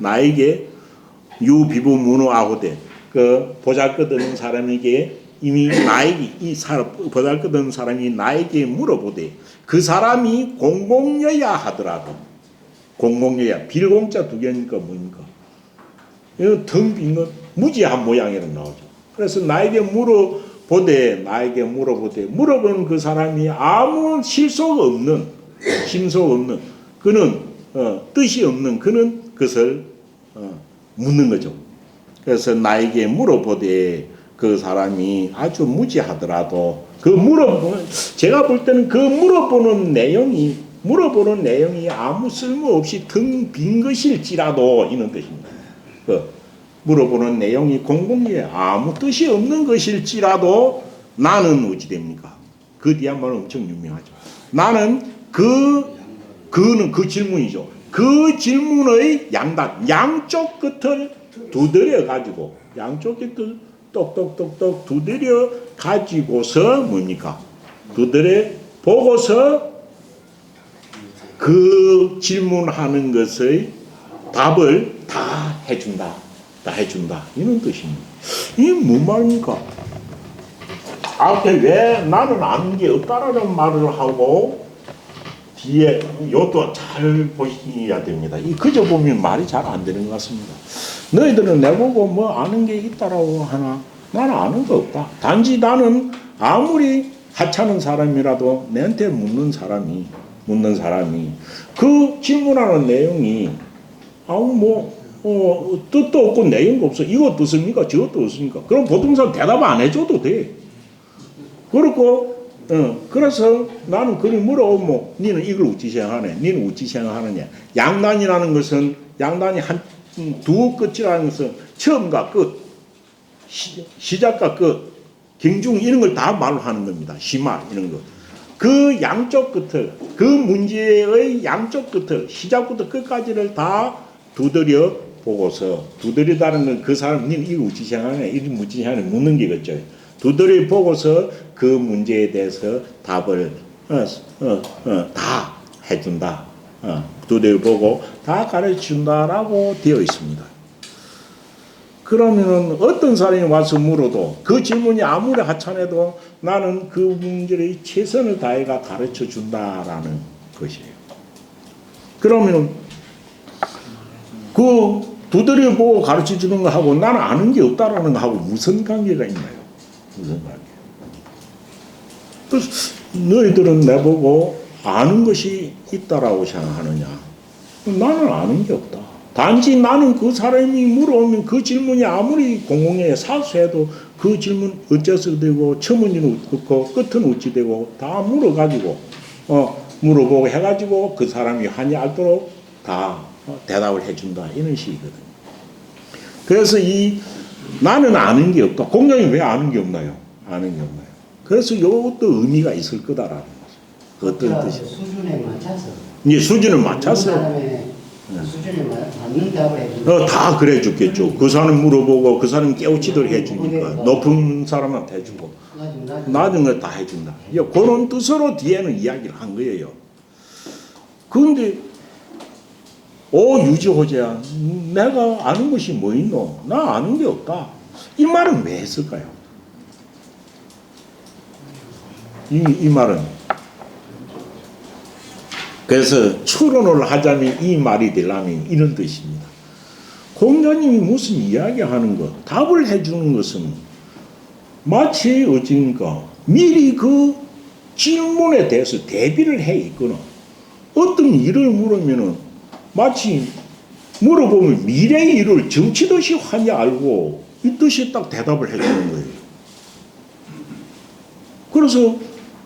Speaker 1: 나에게 유비부 문어 호대 그 보잘것없는 사람에게 이미 보잘것없는 사람이 나에게 물어보되 그 사람이 공공여야 하더라도 공공여야 빌공자 두 개니까 뭡니까? 이건 텅 빈 것 무지한 모양으로 나오죠. 그래서 나에게 물어보는 그 사람이 아무 실속 없는 그는 뜻이 없는 그는 그것을 묻는 거죠. 그래서 나에게 물어보되 그 사람이 아주 무지하더라도 제가 볼 때는 그 물어보는 내용이 아무 쓸모없이 텅 빈 것일지라도 이런 뜻입니다. 물어보는 내용이 공공에 아무 뜻이 없는 것일지라도 나는 어찌 됩니까? 그 뒤한말은 엄청 유명하죠. 나는 그는 그 질문이죠. 그 질문의 양쪽 끝을 두드려 가지고 양쪽 끝을 똑똑똑똑 두드려 가지고서 뭡니까? 두드려 보고서 그 질문하는 것의 답을 다 해준다. 이런 뜻입니다. 이게 뭔 말입니까? 앞에 왜 나는 아는 게 없다라는 말을 하고 뒤에 요것도 잘 보셔야 됩니다. 이 그저 보면 말이 잘 안 되는 것 같습니다. 너희들은 내보고 뭐 아는 게 있다라고 하나? 나는 아는 거 없다. 단지 나는 아무리 하찮은 사람이라도 내한테 묻는 사람이 그 질문하는 내용이 뜻도 없고 내용도 없어. 이거 어떻습니까? 저것도 어떻습니까? 그럼 부동산 대답 안 해줘도 돼. 그렇고 그래서 나는 그리 물어보면 니는 이걸 어찌 생각하네? 니는 어찌 생각하느냐? 양단이라는 것은 양단이 한 두 끝이라는 것은 처음과 끝, 시작과 끝, 경중 이런 걸 다 말로 하는 겁니다. 시말 이런 거. 그 양쪽 끝을 그 문제의 양쪽 끝을 시작부터 끝까지를 다 두드려 보고서 두드리다는 건 그 사람 니는 이거 어찌 생각하냐? 이거 어찌 생각하냐? 묻는 게겠죠. 두드려 보고서 그 문제에 대해서 답을 다 해준다. 두드려 보고 다 가르쳐준다라고 되어 있습니다. 그러면은 어떤 사람이 와서 물어도 그 질문이 아무리 하찮아도 나는 그 문제를 최선을 다해가 가르쳐 준다라는 것이에요. 그러면은 그 두드려 보고 가르쳐 주는 거하고 나는 아는 게 없다라는 거하고 무슨 관계가 있나요? 무슨 관계? 너희들은 내보고 아는 것이 있다라고 생각하느냐? 나는 아는 게 없다. 단지 나는 그 사람이 물어오면 그 질문이 아무리 공공에 사수해도 그 질문 어째서 되고 처음은 어떻고 끝은 어찌 되고 다 물어가지고 물어보고 해가지고 그 사람이 한이 알도록 다 대답을 해준다 이런 식이거든요. 그래서 나는 아는 게 없다. 공장이 왜 아는 게 없나요? 아는 게 없나요? 그래서 이것도 의미가 있을 거다라는 거죠. 어떤 뜻이?
Speaker 2: 수준에 맞춰서.
Speaker 1: 예, 수준을 맞춰서.
Speaker 2: 수준에 맞는 답을 해주고.
Speaker 1: 다 그래 줬겠죠. 그 사람 물어보고 그 사람 깨우치도록 해주니까 높은 사람한테 해주고 낮은 거 다 해준다. 그런 뜻으로 뒤에는 이야기를 한 거예요. 그런데 유지호재야 내가 아는 것이 뭐 있노? 나 아는 게 없다. 이 말은 왜 했을까요? 이 말은 그래서 추론을 하자면 이 말이 되려면 이런 뜻입니다. 공자님이 무슨 이야기하는 것, 답을 해주는 것은 마치 어찌니까 미리 그 질문에 대해서 대비를 해 있거나 어떤 일을 물으면은 마치 물어보면 미래의 일을 정치듯이 환히 알고 있듯이 딱 대답을 해주는 거예요. 그래서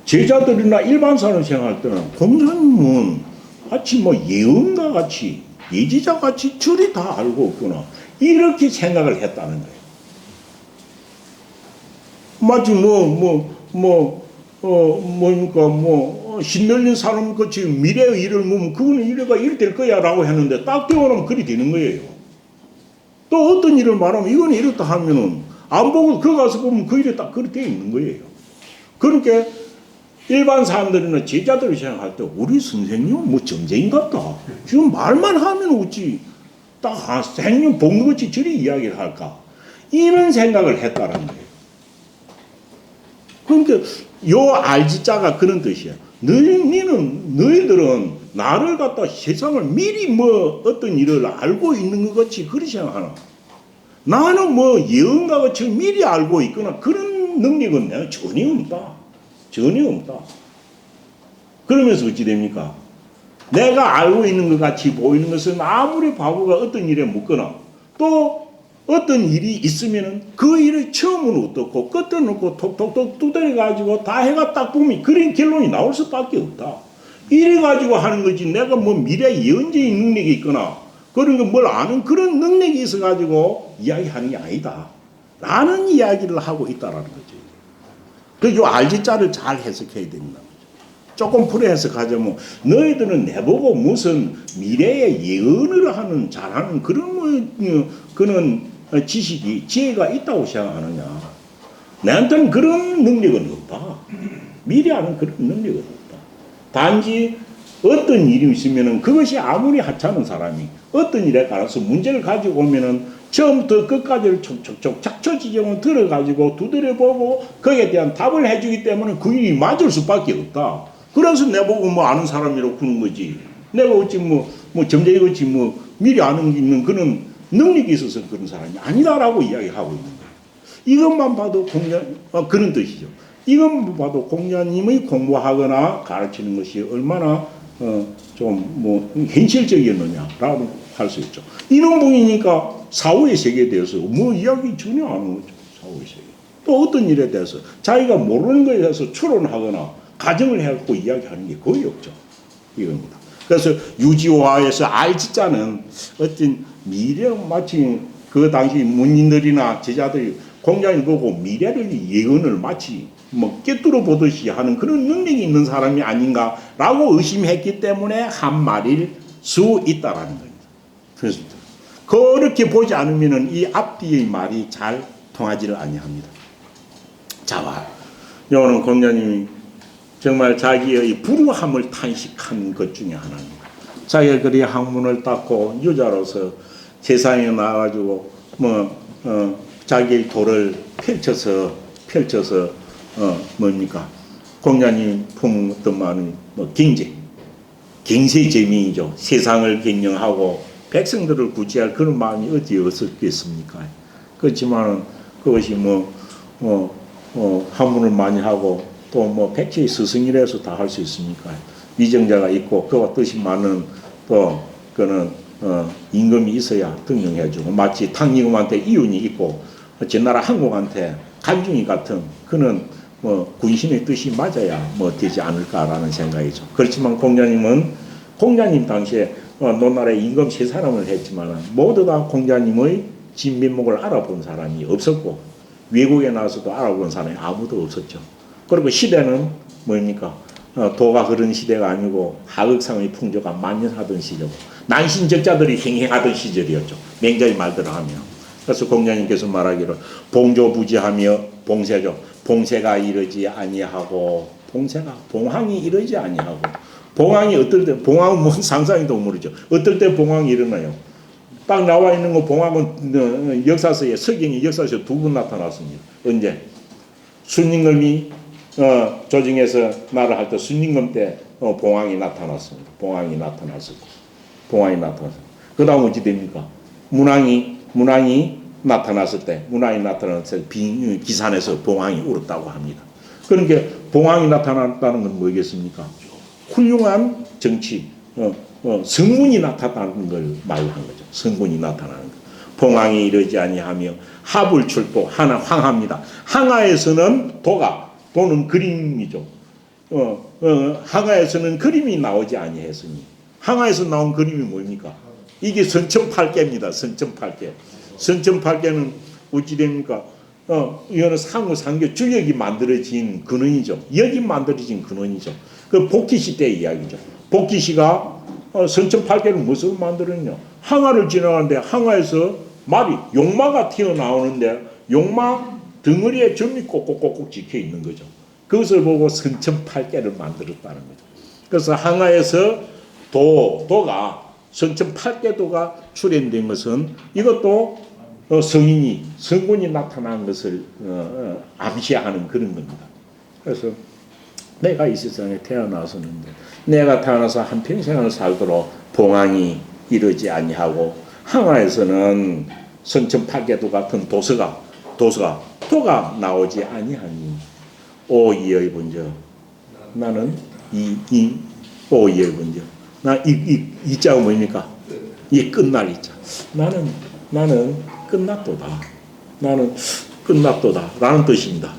Speaker 1: 제자들이나 일반 사람 생각할 때는 공자님은 마치 예언가 같이 예지자 같이 줄이 다 알고 있구나 이렇게 생각을 했다는 거예요. 마치 신ner린 사람 같이 미래의 일을 보면 그거는 이래가 이래 될 거야 라고 했는데 딱 떼어놓으면 그리 되는 거예요. 또 어떤 일을 말하면 이건 이렇다 하면은 안 보고 그 가서 보면 그 일에 딱 그리 되어 있는 거예요. 그러니까 일반 사람들이나 제자들이 생각할 때 우리 선생님은 점쟁이 같다. 지금 말만 하면 어찌 딱 선생님 본 것이 저리 이야기를 할까. 이런 생각을 했다라는 거예요. 그러니까 요 알지자가 그런 뜻이야. 너희들은 나를 갖다 세상을 미리 어떤 일을 알고 있는 것 같이 그렇게 생각하나. 나는 예언가 같이 미리 알고 있거나 그런 능력은 내가 전혀 없다. 전혀 없다. 그러면서 어찌 됩니까? 내가 알고 있는 것 같이 보이는 것은 아무리 바보가 어떤 일에 묻거나 또 어떤 일이 있으면은 그 일의 처음은 어떻고 끝은 어떻고 톡톡톡 두드려가지고 다 해가 딱 보면 그런 결론이 나올 수밖에 없다. 이래가지고 하는 거지 내가 미래 예언적인 능력이 있거나 그런 거 뭘 아는 그런 능력이 있어가지고 이야기하는 게 아니다. 라는 이야기를 하고 있다라는 거죠. 그래서 이 알지자를 잘 해석해야 된다. 조금 풀어 해석하자면 너희들은 내보고 무슨 미래의 예언을 하는 잘하는 그런 지식이 지혜가 있다고 생각하느냐. 내한테는 그런 능력은 없다. 미리 아는 그런 능력은 없다. 단지 어떤 일이 있으면은 그것이 아무리 하찮은 사람이 어떤 일에 따라서 문제를 가지고 오면은 처음부터 끝까지를 촉촉촉 작초지경을 들어가지고 두드려보고 거기에 대한 답을 해주기 때문에 그 일이 맞을 수밖에 없다. 그래서 내보고 뭐 아는 사람이라고 그런 거지. 내가 어찌 뭐 점쟁이 같이 뭐 미리 아는 게 있는 그런 능력이 있어서 그런 사람이 아니다라고 이야기하고 있는 거예요. 이것만 봐도 그런 뜻이죠. 이것만 봐도 공자님의 공부하거나 가르치는 것이 얼마나 좀 뭐 현실적이었느냐라고 할 수 있죠. 이런 분이니까 사후의 세계에 대해서 뭐 이야기 전혀 안 하는 거죠. 사후의 세계. 또 어떤 일에 대해서 자기가 모르는 것에 대해서 추론하거나 가정을 해갖고 이야기하는 게 거의 없죠. 이겁니다. 그래서 유지화에서 알지자는 어떤 미래 마치 그 당시 문인들이나 제자들이 공자를 보고 미래를 예언을 마치 뭐 꿰뚫어 보듯이 하는 그런 능력이 있는 사람이 아닌가라고 의심했기 때문에 한 말일 수 있다라는 겁니다. 그래서 그렇게 보지 않으면은 이 앞뒤의 말이 잘 통하지를 아니합니다. 자, 요거는 공자님이 정말 자기의 불우함을 탄식한 것 중에 하나입니다. 자기가 그리 학문을 닦고 유자로서 세상에 나와가지고 자기의 도를 펼쳐서 뭡니까? 공자님 품었던 마음이 경세재민이죠. 세상을 경영하고 백성들을 구제할 그런 마음이 어디 없었겠습니까? 그렇지만 그것이 학문을 많이 하고 또 백제의 스승이라서 다 할 수 있습니까? 위정자가 있고 그와 뜻이 많은 또 그는 임금이 있어야 등용해주고 마치 탕임금한테 이윤이 있고 전나라 한국한테 간중이 같은 그는 군신의 뜻이 맞아야 되지 않을까라는 생각이죠. 그렇지만 공자님 당시에 논나라에 임금 세 사람을 했지만 모두 다 공자님의 진면목을 알아본 사람이 없었고 외국에 나와서도 알아본 사람이 아무도 없었죠. 그리고 시대는 뭡니까? 도가 흐른 시대가 아니고 하극상의 풍조가 만연하던 시절이고 난신적자들이 행행하던 시절이었죠. 맹자의 말대로 하면. 그래서 공자님께서 말하기를 봉조부지하며 봉쇄죠. 봉쇄가 이르지 아니하고 봉황이 이르지 아니하고 봉황이 어떨 때 봉황은 뭔 상상이도 모르죠. 어떨 때 봉황이 일어나요. 딱 나와 있는 거 봉황은 역사서에 서경이 역사서에 두 번 나타났습니다. 언제? 순임금이 조정에서 나를 할 때 순임금 때 봉황이 나타났습니다. 봉황이 나타났었고 그 다음 어찌 됩니까? 문왕이 나타났을 때 기산에서 봉황이 울었다고 합니다. 그러니까 봉황이 나타났다는 건 뭐겠습니까? 훌륭한 정치, 성문이 나타나는 걸 말한 거죠. 성문이 나타나는 거. 봉황이 이르지 아니하며 하불출도 황합니다. 항하에서는 도는 그림이죠. 항하에서는 그림이 나오지 아니했으니 항하에서 나온 그림이 뭡니까? 이게 선천팔계입니다. 선천팔계는 어찌 됩니까? 이거는 상계 주역이 만들어진 근원이죠. 역이 만들어진 근원이죠. 그 복희시 때 이야기죠. 복희시가 선천팔계를 무엇으로 만들었냐? 항하를 지나가는데 항하에서 말이 용마가 튀어나오는데 용마 덩어리에 점이 꼭꼭꼭꼭 찍혀 있는 거죠. 그것을 보고 선천팔계를 만들었다는 거죠. 그래서 항하에서 도가 선천팔계도가 출현된 것은 이것도 성군이 나타난 것을 암시하는 그런 겁니다. 그래서 내가 이 세상에 태어나서는데 내가 태어나서 한평생을 살도록 봉황이 이르지 아니하고 항하에서는 선천팔계도 같은 도가 나오지 아니하니 오이의 본저 나는 오이의 본저 이 자가 뭡니까? 이 끝날 이자 나는 끝났도다. 나는 끝났도다. 라는 뜻입니다.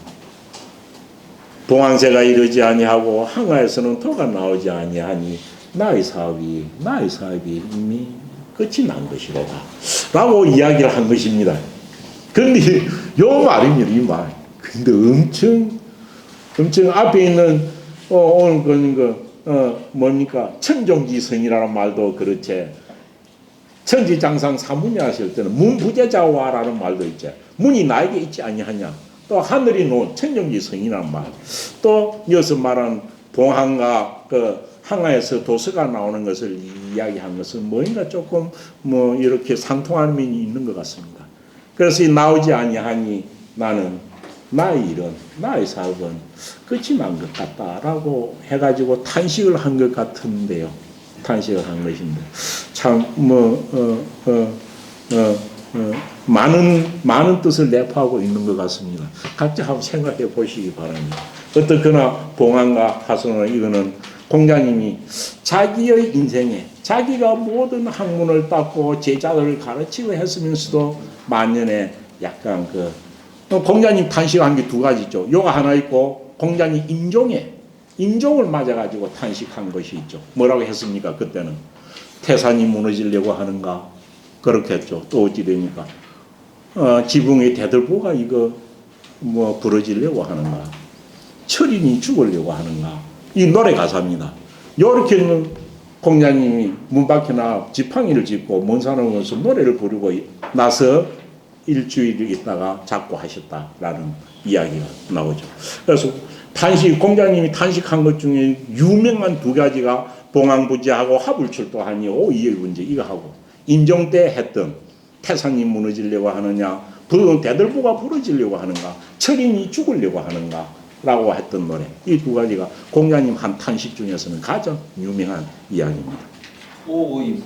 Speaker 1: 봉황새가 이르지 아니하고 항하에서는 도가 나오지 아니하니 나의 사업이 이미 끝이 난 것이로다. 라고 이야기를 한 것입니다. 그런데 요 말입니다. 이 말. 근데 엄청 앞에 있는 오늘 그런 뭡니까? 천종지성이라는 말도 그렇지. 천지장상 사문이 하실 때는 문부재자와라는 말도 있죠. 문이 나에게 있지 아니하냐. 또 하늘이 놓은 천정지성이라는 말. 또 여기서 말한 봉황과 항하에서 도서가 나오는 것을 이야기한 것은 뭔가 조금 이렇게 상통하는 면이 있는 것 같습니다. 그래서 나오지 아니하니 나는 나의 일은, 나의 사업은 끝이 난 것 같다라고 해가지고 탄식을 한 것 같은데요. 탄식을 한 것인데 참 많은 뜻을 내포하고 있는 것 같습니다. 각자 한번 생각해 보시기 바랍니다. 어떻거나 봉안과 화순은 이거는 공자님이 자기의 인생에 자기가 모든 학문을 닦고 제자들을 가르치고 했으면서도 만년에 약간 공자님 탄식한 게 두 가지죠. 요가 하나 있고 공자님 임종을 맞아가지고 탄식한 것이 있죠. 뭐라고 했습니까? 그때는 태산이 무너지려고 하는가 그렇게 했죠. 또 어찌 됩니까? 지붕의 대들보가 이거 부러지려고 하는가? 철인이 죽으려고 하는가? 이 노래 가사입니다. 이렇게 공자님이 문 밖에나 지팡이를 짚고 먼 산을 가서 노래를 부르고 나서 일주일 있다가 작고 하셨다라는 이야기가 나오죠. 그래서 공자님이 탄식한 것 중에 유명한 두 가지가 봉황부지하고 화불출도하니 오이열분제 이거 하고 임종 때 했던 태산이 무너지려고 하느냐 대들보가 부러지려고 하는가 철인이 죽으려고 하는가 라고 했던 노래 이 두 가지가 공자님 한 탄식 중에서는 가장 유명한 이야기입니다.
Speaker 4: 오의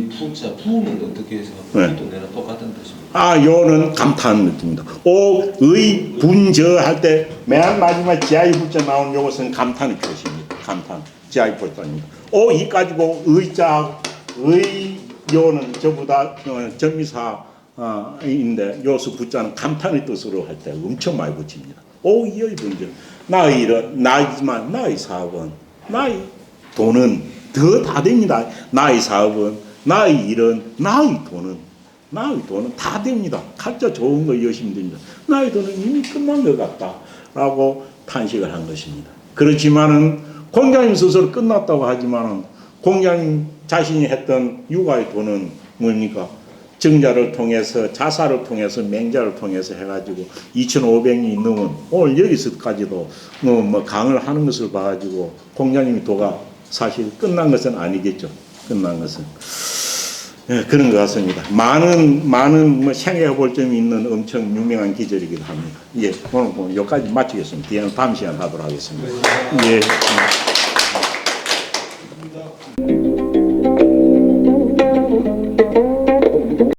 Speaker 4: 부자 부는 어떻게 해서 부도 내나 똑같은 뜻입니다.
Speaker 1: 요는 감탄 느낌입니다. 오의 분저 할 때 맨 마지막 지하의 부자 나온 요것은 감탄의 표시입니다. 감탄 지하의 부자입니다. 이 가지고 의자 요는 저보다 전미사인데 요수 부자는 감탄의 뜻으로 할 때 엄청 많이 붙입니다. 이의 분저 나의 일은 나이지만 나의 사업은 나의 돈은 더 다 됩니다. 나의 사업은 나의 일은 나의 돈은 다 됩니다. 각자 좋은 거 이으시면 됩니다. 나의 돈은 이미 끝난 것 같다라고 탄식을 한 것입니다. 그렇지만은 공자님 스스로 끝났다고 하지만은 공자님 자신이 했던 육아의 돈은 뭡니까? 정자를 통해서 자사를 통해서 맹자를 통해서 해가지고 2,500년이 넘은 오늘 여기서까지도 강을 하는 것을 봐가지고 공자님이 도가 사실 끝난 것은 아니겠죠. 끝난 것은 그런 것 같습니다. 많은 생각해 볼 점이 있는 엄청 유명한 기절이기도 합니다. 오늘 여기까지 마치겠습니다. 뒤에는 다음 시간 하도록 하겠습니다.